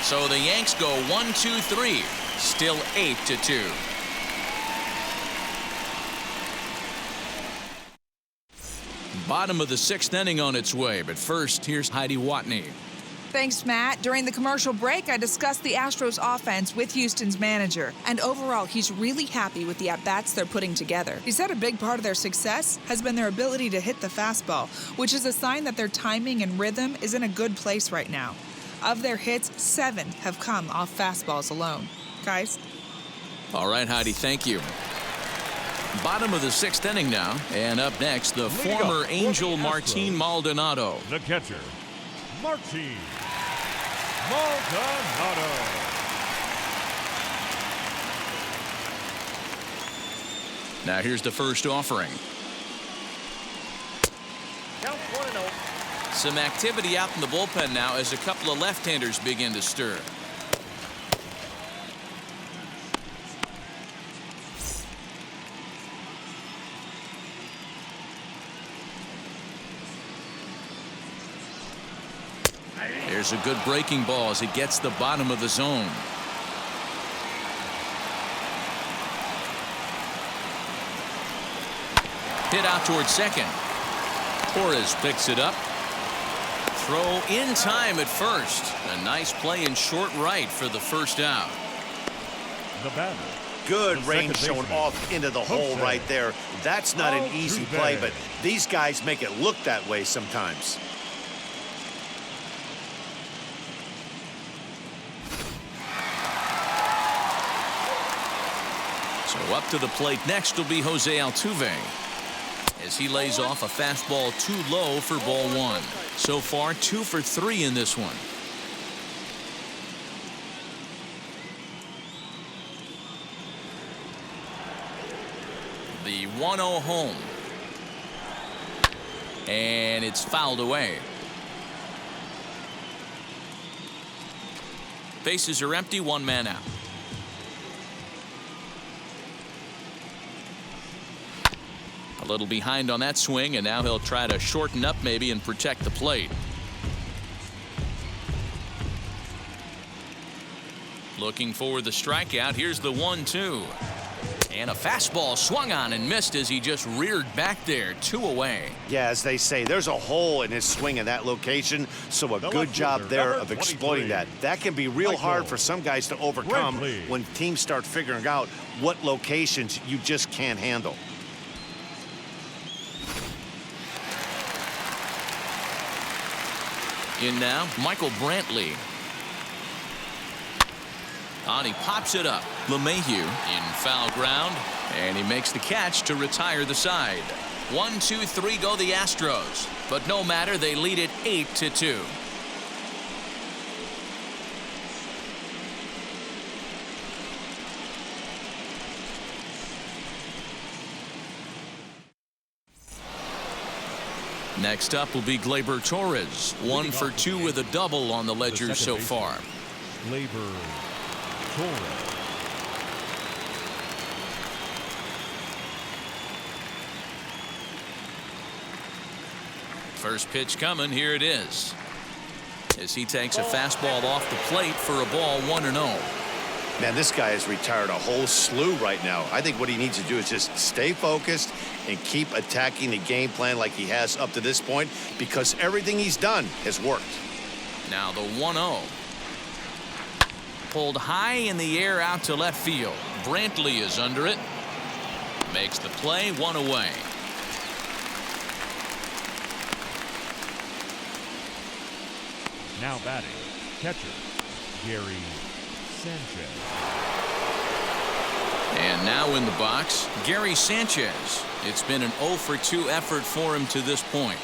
So the Yanks go 1-2-3. Still 8-2. Bottom of the 6th inning on its way, but first, here's Heidi Watney. Thanks, Matt. During the commercial break, I discussed the Astros offense with Houston's manager, and overall, he's really happy with the at-bats they're putting together. He said a big part of their success has been their ability to hit the fastball, which is a sign that their timing and rhythm is in a good place right now. Of their hits, 7 have come off fastballs alone. Guys? All right, Heidi, thank you. Bottom of the 6th inning now, and up next, the former Angel Martine Maldonado. The catcher, Martine Maldonado. Now here's the first offering. Count 1-0. Some activity out in the bullpen now as a couple of left-handers begin to stir. There's a good breaking ball as it gets the bottom of the zone. Hit out towards second. Torres picks it up. Throw in time at first. A nice play in short right for the first out. The batter. Good The range second showing baseman. off into the hole right there. That's not an easy Altuve. play, but these guys make it look that way sometimes. So up to the plate next will be Jose Altuve as he lays off a fastball too low for ball 1. So far 2 for 3 in this one. The 1-0 home, and it's fouled away. Bases are empty, 1 man out. A little behind on that swing, and now he'll try to shorten up maybe and protect the plate. Looking for the strikeout. Here's the 1-2. And a fastball swung on and missed as he just reared back there. 2 away. Yeah, as they say, there's a hole in his swing in that location, so a good job there of exploiting that. That can be real hard for some guys to overcome Brantley. when teams start figuring out what locations you just can't handle. In now, Michael Brantley. He pops it up. LeMahieu in foul ground, and he makes the catch to retire the side. 1-2-3 go the Astros, but no matter, they lead it 8-2. Next up will be Gleyber Torres. 1 for 2 with a double on the ledger so far. Gleyber Torres. First pitch coming. Here it is. As he takes a fastball off the plate for a ball 1-0. Man, this guy has retired a whole slew right now. I think what he needs to do is just stay focused and keep attacking the game plan like he has up to this point, because everything he's done has worked. Now the 1-0. Pulled high in the air out to left field. Brantley is under it. Makes the play, 1 away. Now batting, catcher, Gary Sanchez. And now in the box, Gary Sanchez. It's been an 0 for 2 effort for him to this point.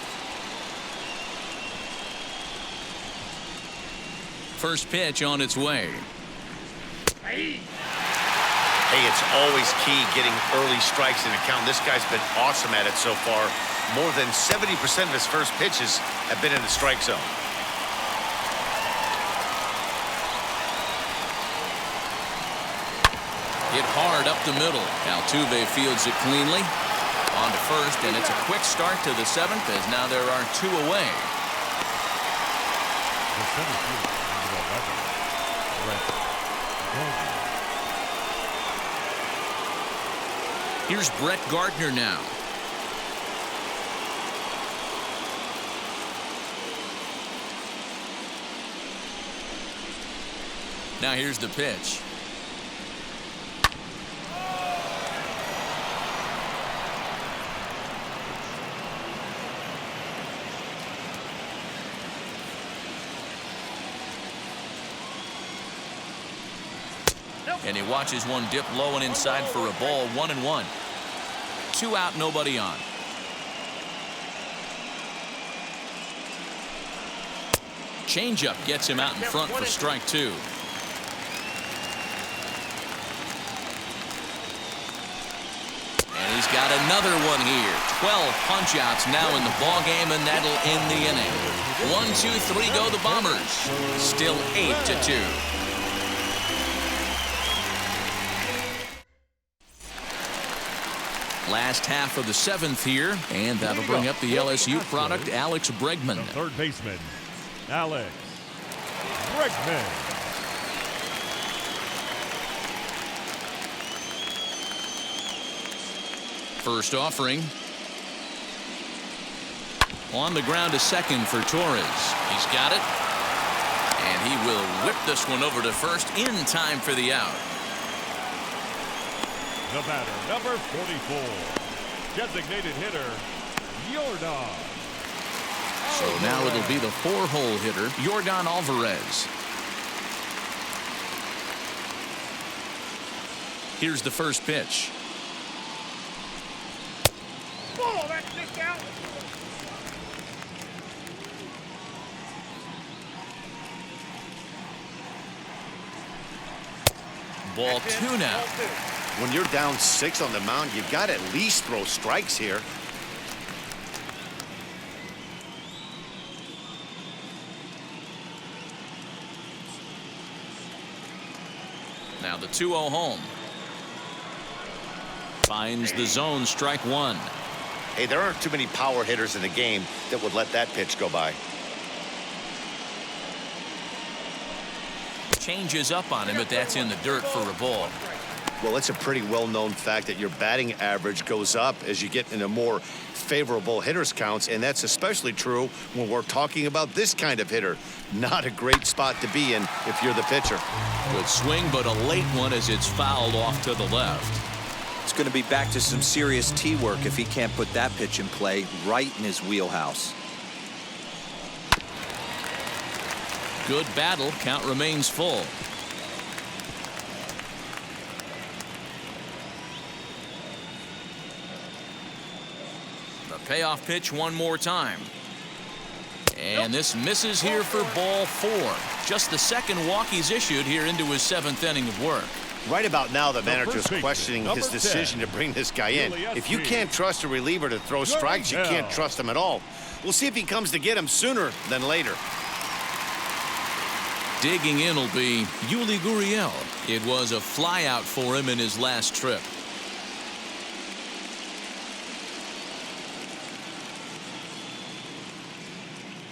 First pitch on its way. Hey, it's always key getting early strikes in a count. This guy's been awesome at it so far. More than 70% of his first pitches have been in the strike zone. Hit hard up the middle. Altuve fields it cleanly. On to first, and it's a quick start to the 7th as now there are 2 away. The center fielder, number 11, Gardner. Here's Brett Gardner now. Now here's the pitch. And he watches one dip low and inside for a ball. 1-1. 2 out, nobody on. Changeup gets him out in front for strike 2. And he's got another one here. 12 punch-outs now in the ball game, and that'll end the inning. 1, 2, 3 go the Bombers. Still 8-2. Last half of the 7th here, and that'll bring up the LSU product, Alex Bregman. The third baseman, Alex Bregman. First offering. On the ground to second for Torres. He's got it. And he will whip this one over to first in time for the out. The batter, number 44, designated hitter, Yordan. So now it'll be the 4-hole hitter, Yordan Alvarez. Here's the first pitch. Oh, that's just out. Ball 2 now. When you're down 6 on the mound, you've got to at least throw strikes here. Now the 2-0 home. Finds the zone, strike 1. Hey, there aren't too many power hitters in the game that would let that pitch go by. Changes up on him, but that's in the dirt for a ball. Well, it's a pretty well-known fact that your batting average goes up as you get into more favorable hitters counts, and that's especially true when we're talking about this kind of hitter. Not a great spot to be in if you're the pitcher. Good swing, but a late one as it's fouled off to the left. It's going to be back to some serious tee work if he can't put that pitch in play right in his wheelhouse. Good battle. Count remains full. The payoff pitch one more time. And this misses here for ball 4. Just the second walk he's issued here into his 7th inning of work. Right about now, the manager's baseman, questioning his number decision 10. to bring this guy in. If you can't trust a reliever to throw strikes, you can't trust him at all. We'll see if he comes to get him sooner than later. Digging in will be Yuli Gurriel. It was a flyout for him in his last trip.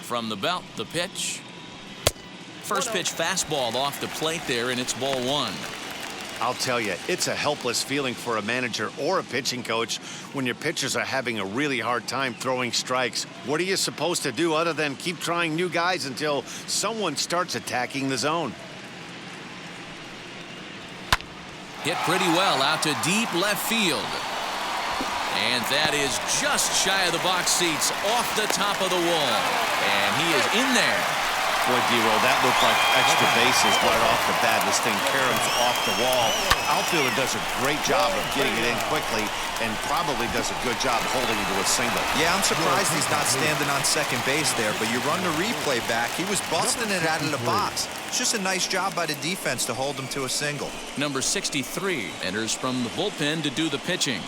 From the belt, the pitch. First pitch fastball off the plate there, and it's ball 1. I'll tell you, it's a helpless feeling for a manager or a pitching coach when your pitchers are having a really hard time throwing strikes. What are you supposed to do other than keep trying new guys until someone starts attacking the zone? Hit pretty well out to deep left field. And that is just shy of the box seats, off the top of the wall. And he is in there. Boy, D-Roll, that looked like extra bases right off the bat. This thing caroms off the wall. Outfielder does a great job of getting it in quickly and probably does a good job holding it to a single. Yeah, I'm surprised he's not standing on second base there, but you run the replay back. He was busting it out of the box. It's just a nice job by the defense to hold him to a single. Number 63 enters from the bullpen to do the pitching.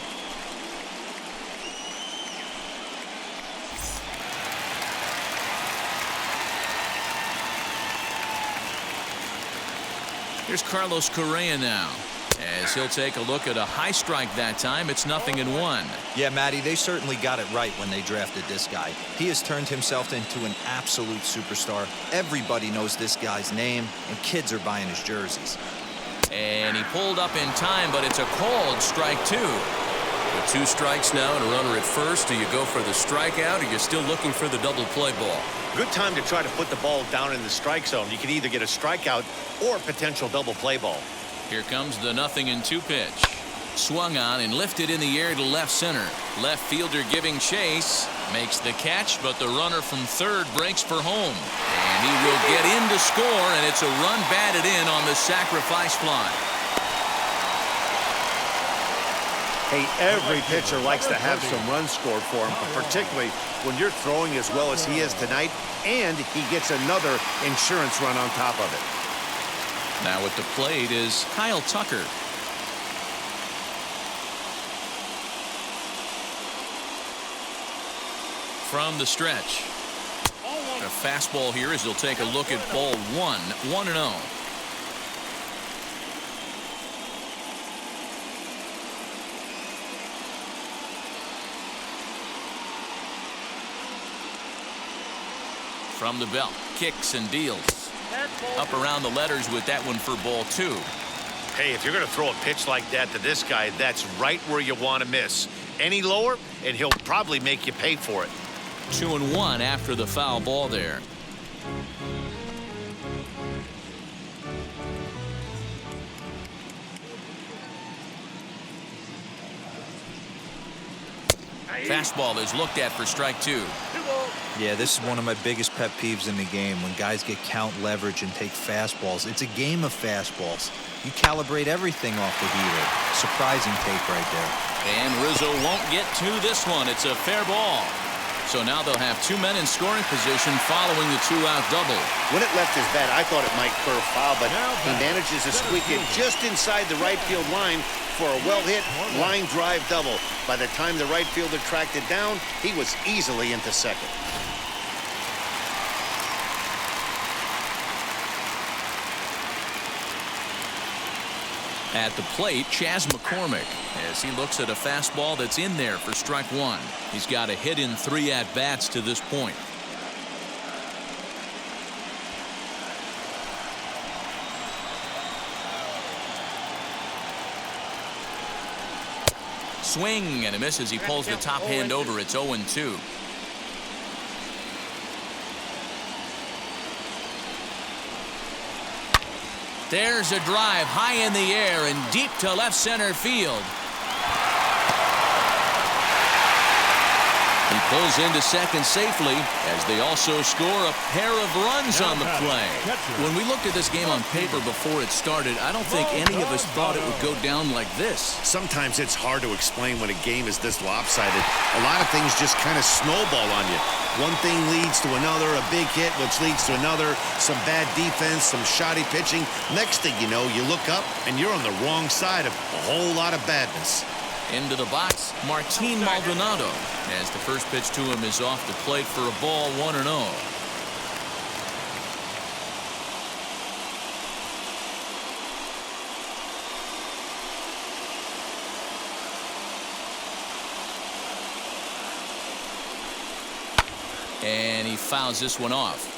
Here's Carlos Correa now. As he'll take a look at a high strike that time. It's 0-1. Yeah, Matty, they certainly got it right when they drafted this guy. He has turned himself into an absolute superstar. Everybody knows this guy's name, and kids are buying his jerseys. And he pulled up in time, but it's a called strike 2. With 2 strikes now and a runner at first, do you go for the strikeout or you're still looking for the double play ball? Good time to try to put the ball down in the strike zone. You can either get a strikeout or potential double play ball. Here comes the 0-2 pitch. Swung on and lifted in the air to left center. Left fielder giving chase. Makes the catch, but the runner from third breaks for home. And he will get in to score, and it's a run batted in on the sacrifice fly. Hey, every pitcher likes to have some runs scored for him, but particularly when you're throwing as well as he is tonight, and he gets another insurance run on top of it. Now at the plate is Kyle Tucker. From the stretch. A fastball here as he'll take a look at ball 1, 1-0. From the belt, kicks and deals. Up around the letters with that one for ball 2. Hey, if you're going to throw a pitch like that to this guy, that's right where you want to miss. Any lower, and he'll probably make you pay for it. 2-1 after the foul ball there. Fastball is looked at for strike 2. Yeah, this is one of my biggest pet peeves in the game, when guys get count leverage and take fastballs. It's a game of fastballs. You calibrate everything off the heater. Surprising take right there. And Rizzo won't get to this one. It's a fair ball. So now they'll have 2 men in scoring position following the 2-out double. When it left his bat, I thought it might curve foul, but he manages to squeak it just inside the right field line for a well-hit line drive double. By the time the right fielder tracked it down, he was easily into second. At the plate, Chas McCormick, as he looks at a fastball that's in there for strike 1. He's got a hit in 3 at-bats to this point. Swing and a miss as he pulls the top hand over. It's 0-2. There's a drive high in the air and deep to left center field. He pulls into second safely as they also score a pair of runs on the play. When we looked at this game on paper before it started, I don't think any of us thought it would go down like this. Sometimes it's hard to explain when a game is this lopsided. A lot of things just kind of snowball on you. One thing leads to another, a big hit, which leads to another, some bad defense, some shoddy pitching. Next thing you know, you look up and you're on the wrong side of a whole lot of badness. Into the box, Martine Maldonado, as the first pitch to him is off the plate for a ball, 1-0. And he fouls this one off.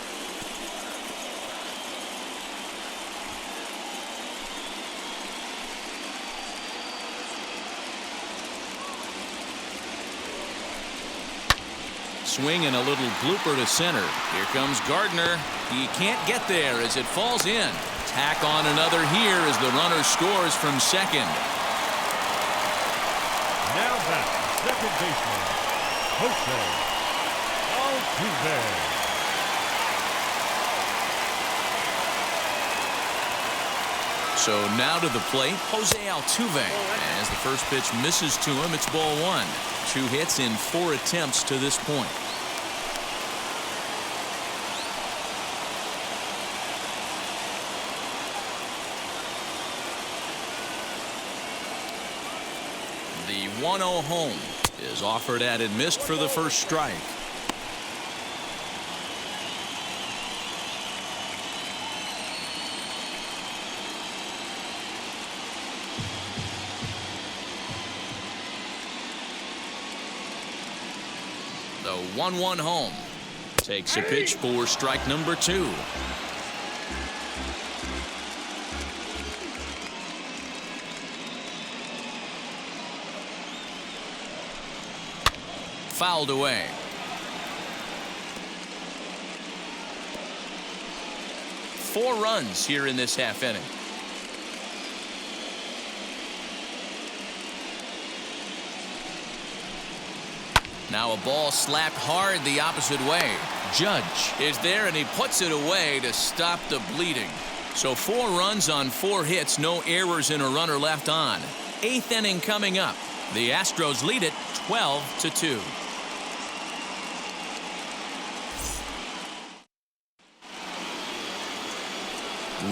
Swing and a little blooper to center. Here comes Gardner. He can't get there as it falls in. Tack on another here as the runner scores from second. Now back to second baseman, Jose Altuve. So now to the plate, Jose Altuve. As the first pitch misses to him, it's ball 1. 2 hits in 4 attempts to this point. The 1-0 home is offered at and missed for the first strike. The 1-1 home. Takes a pitch for strike number 2. Fouled away. Four runs here in this half inning. Now a ball slapped hard the opposite way. Judge is there, and he puts it away to stop the bleeding. So 4 runs on 4 hits, no errors, and a runner left on. 8th inning coming up. The Astros lead it 12-2.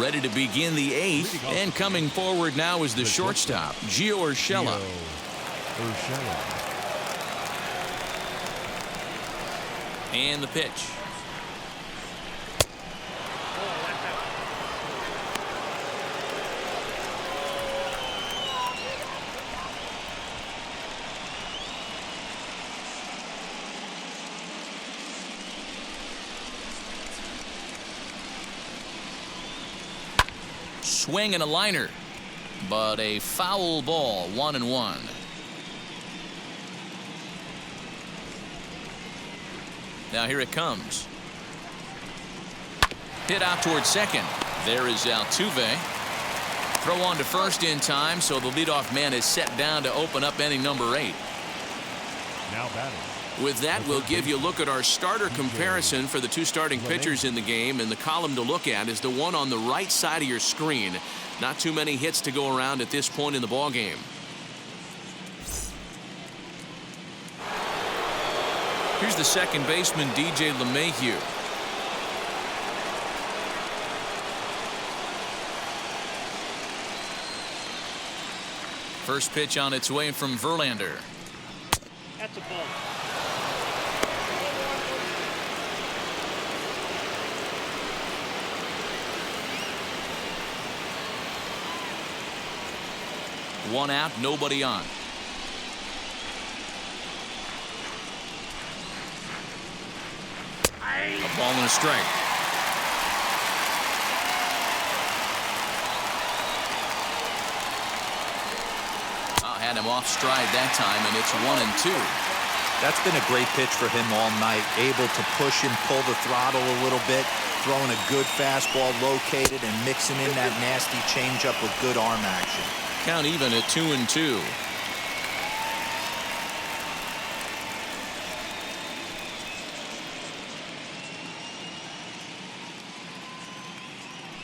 Ready to begin the 8th, and coming forward now is the shortstop, Gio Urshela. And the pitch. Swing and a liner, but a foul ball. 1-1. Now here it comes. Hit out towards second. There is Altuve. Throw on to first in time, so the leadoff man is set down to open up inning number 8. Now batting. With that, we'll give you a look at our starter comparison for the 2 starting pitchers in the game, and the column to look at is the one on the right side of your screen. Not too many hits to go around at this point in the ball game. Here's the second baseman, DJ LeMahieu. First pitch on its way from Verlander. That's a ball. One out, nobody on. A ball and a strike. Had him off stride that time, and it's 1-2. That's been a great pitch for him all night. Able to push and pull the throttle a little bit, throwing a good fastball located and mixing in that nasty changeup with good arm action. Count even at 2-2.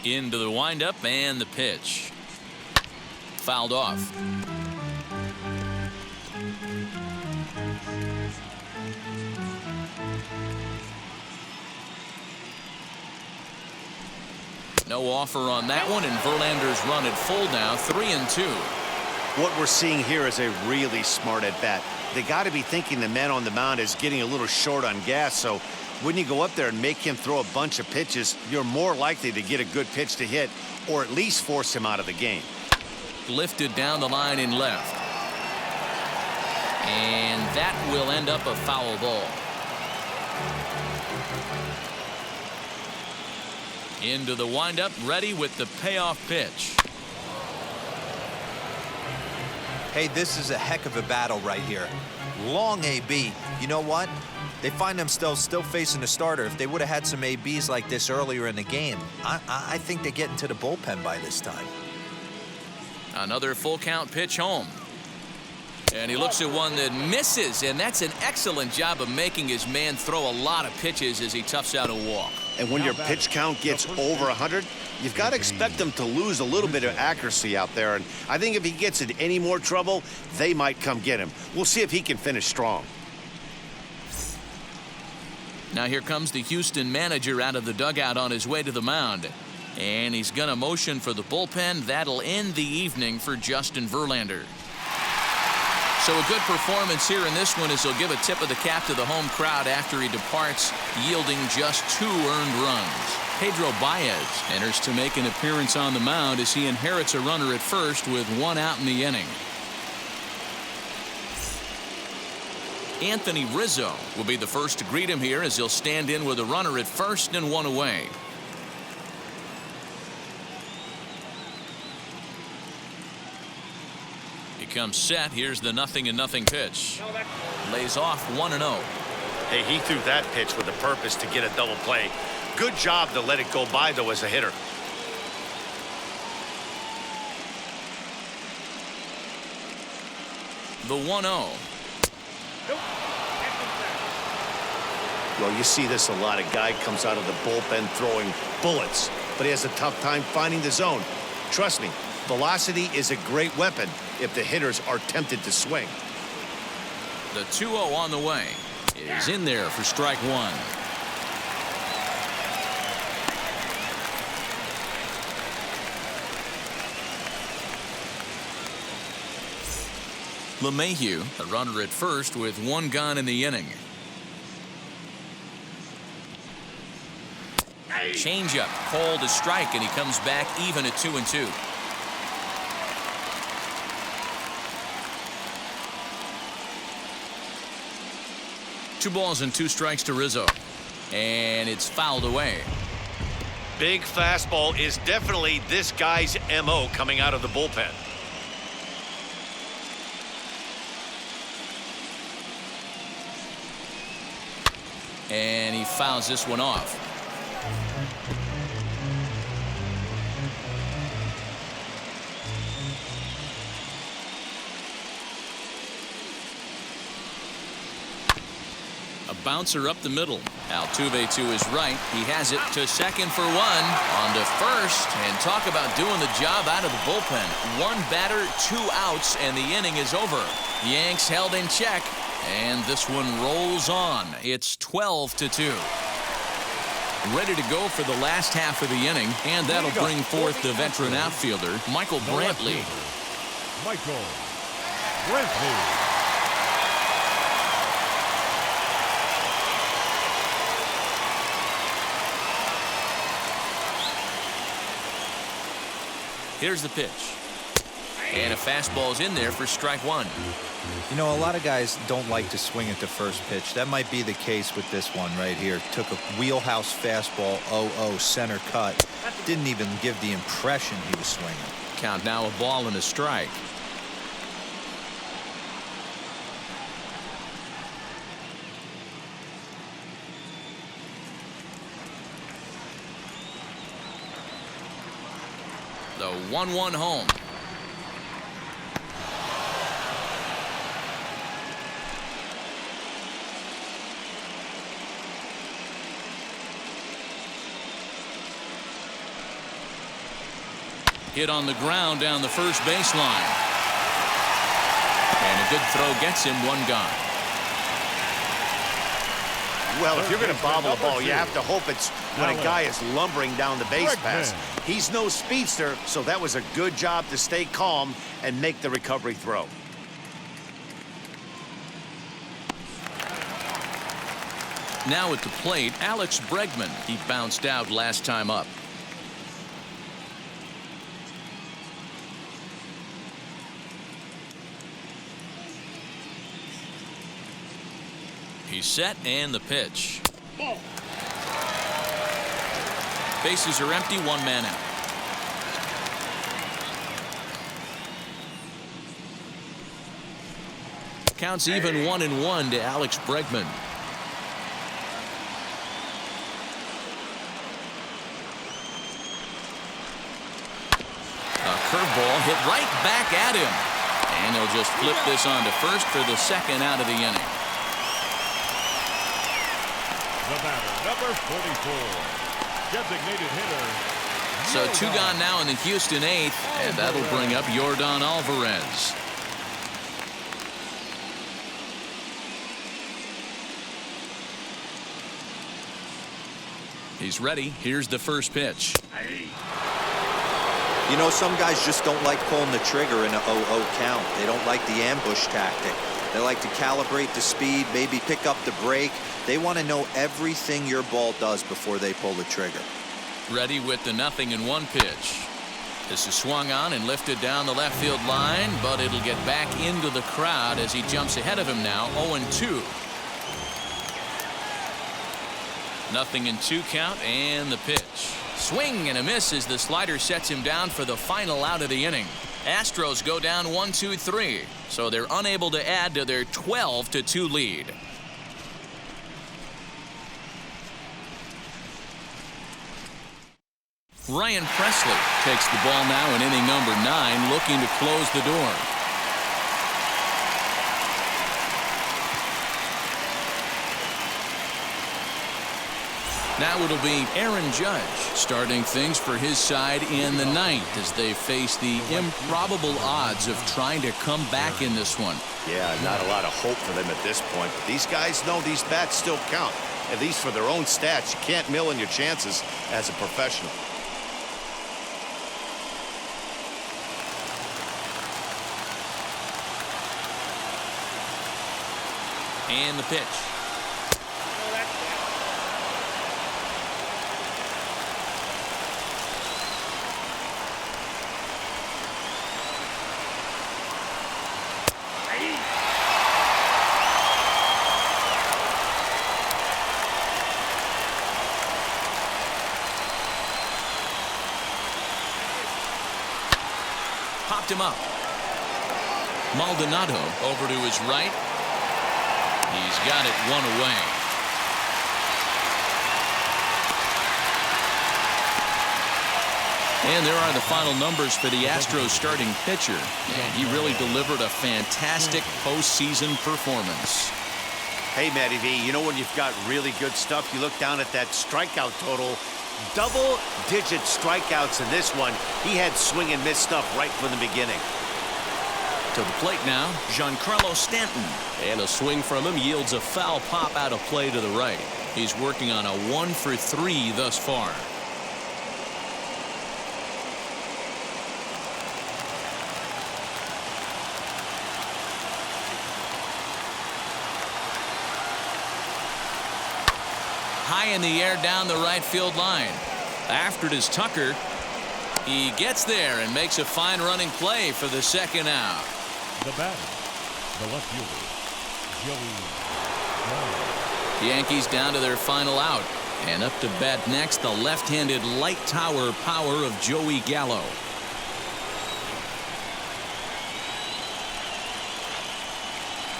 Into the windup and the pitch. Fouled off. No offer on that one, and Verlander's run at full now, 3-2. What we're seeing here is a really smart at bat. They got to be thinking the man on the mound is getting a little short on gas, so when you go up there and make him throw a bunch of pitches, you're more likely to get a good pitch to hit, or at least force him out of the game. Lifted down the line in left. And that will end up a foul ball. Into the windup, ready with the payoff pitch. Hey, this is a heck of a battle right here. Long AB. You know what? They find themselves still facing a starter. If they would have had some ABs like this earlier in the game, I think they get into the bullpen by this time. Another full count pitch home. And he looks at one that misses, and that's an excellent job of making his man throw a lot of pitches as he toughs out a walk. And when your pitch count gets over 100, you've got to expect them to lose a little bit of accuracy out there. And I think if he gets in any more trouble, they might come get him. We'll see if he can finish strong. Now here comes the Houston manager out of the dugout on his way to the mound. And he's going to motion for the bullpen. That'll end the evening for Justin Verlander. So a good performance here in this one as he'll give a tip of the cap to the home crowd after he departs, yielding just 2 earned runs. Pedro Baez enters to make an appearance on the mound as he inherits a runner at first with 1 out in the inning. Anthony Rizzo will be the first to greet him here as he'll stand in with a runner at first and one away. He comes set. Here's the 0-0 pitch. Lays off 1-0. Hey, he threw that pitch with a purpose to get a double play. Good job to let it go by, though, as a hitter. The 1-0. Well, you see this a lot. A guy comes out of the bullpen throwing bullets, but he has a tough time finding the zone. Trust me, velocity is a great weapon if the hitters are tempted to swing. The 2-0 on the way is in there for strike one. LeMahieu, a runner at first with one gone in the inning. Changeup called a strike, and he comes back even at 2-2. Two balls and two strikes to Rizzo, and it's fouled away. Big fastball is definitely this guy's MO coming out of the bullpen. And he fouls this one off. A bouncer up the middle. Altuve to his right. He has it to second for one. On to first. And talk about doing the job out of the bullpen. One batter, 2 outs, and the inning is over. The Yanks held in check. And this one rolls on. It's 12-2. Ready to go for the last half of the inning, and that'll bring forth the veteran outfielder, Michael Brantley. Michael Brantley. Here's the pitch. And a fastball's in there for strike one. You know, a lot of guys don't like to swing at the first pitch. That might be the case with this one right here. Took a wheelhouse fastball, 0-0 center cut. Didn't even give the impression he was swinging. Count now a ball and a strike. The 1-1 home. Hit on the ground down the first baseline. And a good throw gets him one gone. Well, if you're going to bobble a ball, you have to hope it's when a guy is lumbering down the base pass. He's no speedster, so that was a good job to stay calm and make the recovery throw. Now at the plate, Alex Bregman. He bounced out last time up. He's set, and the pitch. Bases are empty, one man out. Counts even 1-1 to Alex Bregman. A curveball hit right back at him. And he'll just flip this on to first for the second out of the inning. The batter, number 44, designated hitter. So 2 gone now in the Houston 8th, and that'll bring up Yordan Alvarez. He's ready. Here's the first pitch. You know, some guys just don't like pulling the trigger in a 0-0 count. They don't like the ambush tactic. They like to calibrate the speed, maybe pick up the brake. They want to know everything your ball does before they pull the trigger. Ready with the 0-1 pitch. This is swung on and lifted down the left field line, but it'll get back into the crowd as he jumps ahead of him now. 0-2. 0-2 count, and the pitch. Swing and a miss as the slider sets him down for the final out of the inning. Astros go down 1-2-3, so they're unable to add to their 12-2 lead. Ryan Presley takes the ball now in inning number 9, looking to close the door. Now it'll be Aaron Judge starting things for his side in the 9th as they face the improbable odds of trying to come back in this one. Yeah, not a lot of hope for them at this point, but these guys know these bats still count, at least for their own stats. You can't mill in your chances as a professional. And the pitch. Popped him up. Maldonado over to his right. He's got it one away. And there are the final numbers for the Astros starting pitcher. And he really delivered a fantastic postseason performance. Hey, Matty V, you know when you've got really good stuff, you look down at that strikeout total. Double-digit strikeouts in this one. He had swing and miss stuff right from the beginning. To the plate now, Giancarlo Stanton. And a swing from him yields a foul pop out of play to the right. He's working on a 1-for-3 thus far. High in the air down the right field line. After it is Tucker. He gets there and makes a fine running play for the second out. The batter, the left fielder, Joey Gallo. Yankees down to their final out. And up to bat next, the left-handed light tower power of Joey Gallo.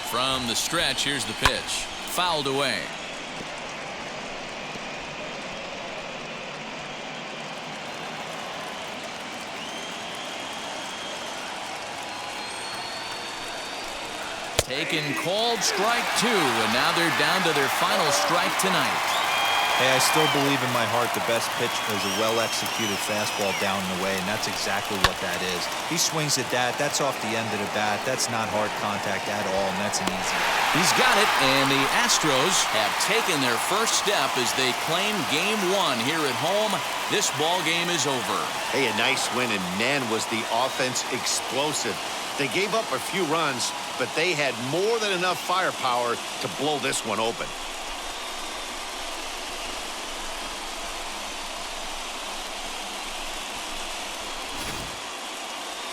From the stretch, here's the pitch. Fouled away. Taken, called strike 2, and now they're down to their final strike tonight. Hey, I still believe in my heart the best pitch is a well-executed fastball down and away, and that's exactly what that is. He swings at that. That's off the end of the bat. That's not hard contact at all, and that's an easy. He's got it, and the Astros have taken their first step as they claim Game 1 here at home. This ball game is over. Hey, a nice win, and man, was the offense explosive. They gave up a few runs, but they had more than enough firepower to blow this one open.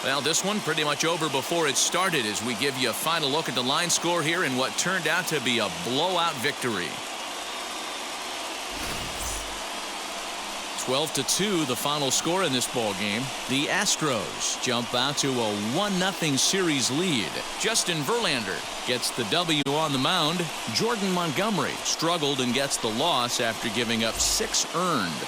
Well, this one pretty much over before it started as we give you a final look at the line score here in what turned out to be a blowout victory. 12-2 the final score in this ball game. The Astros jump out to a 1-0 series lead. Justin Verlander gets the W on the mound. Jordan Montgomery struggled and gets the loss after giving up 6 earned.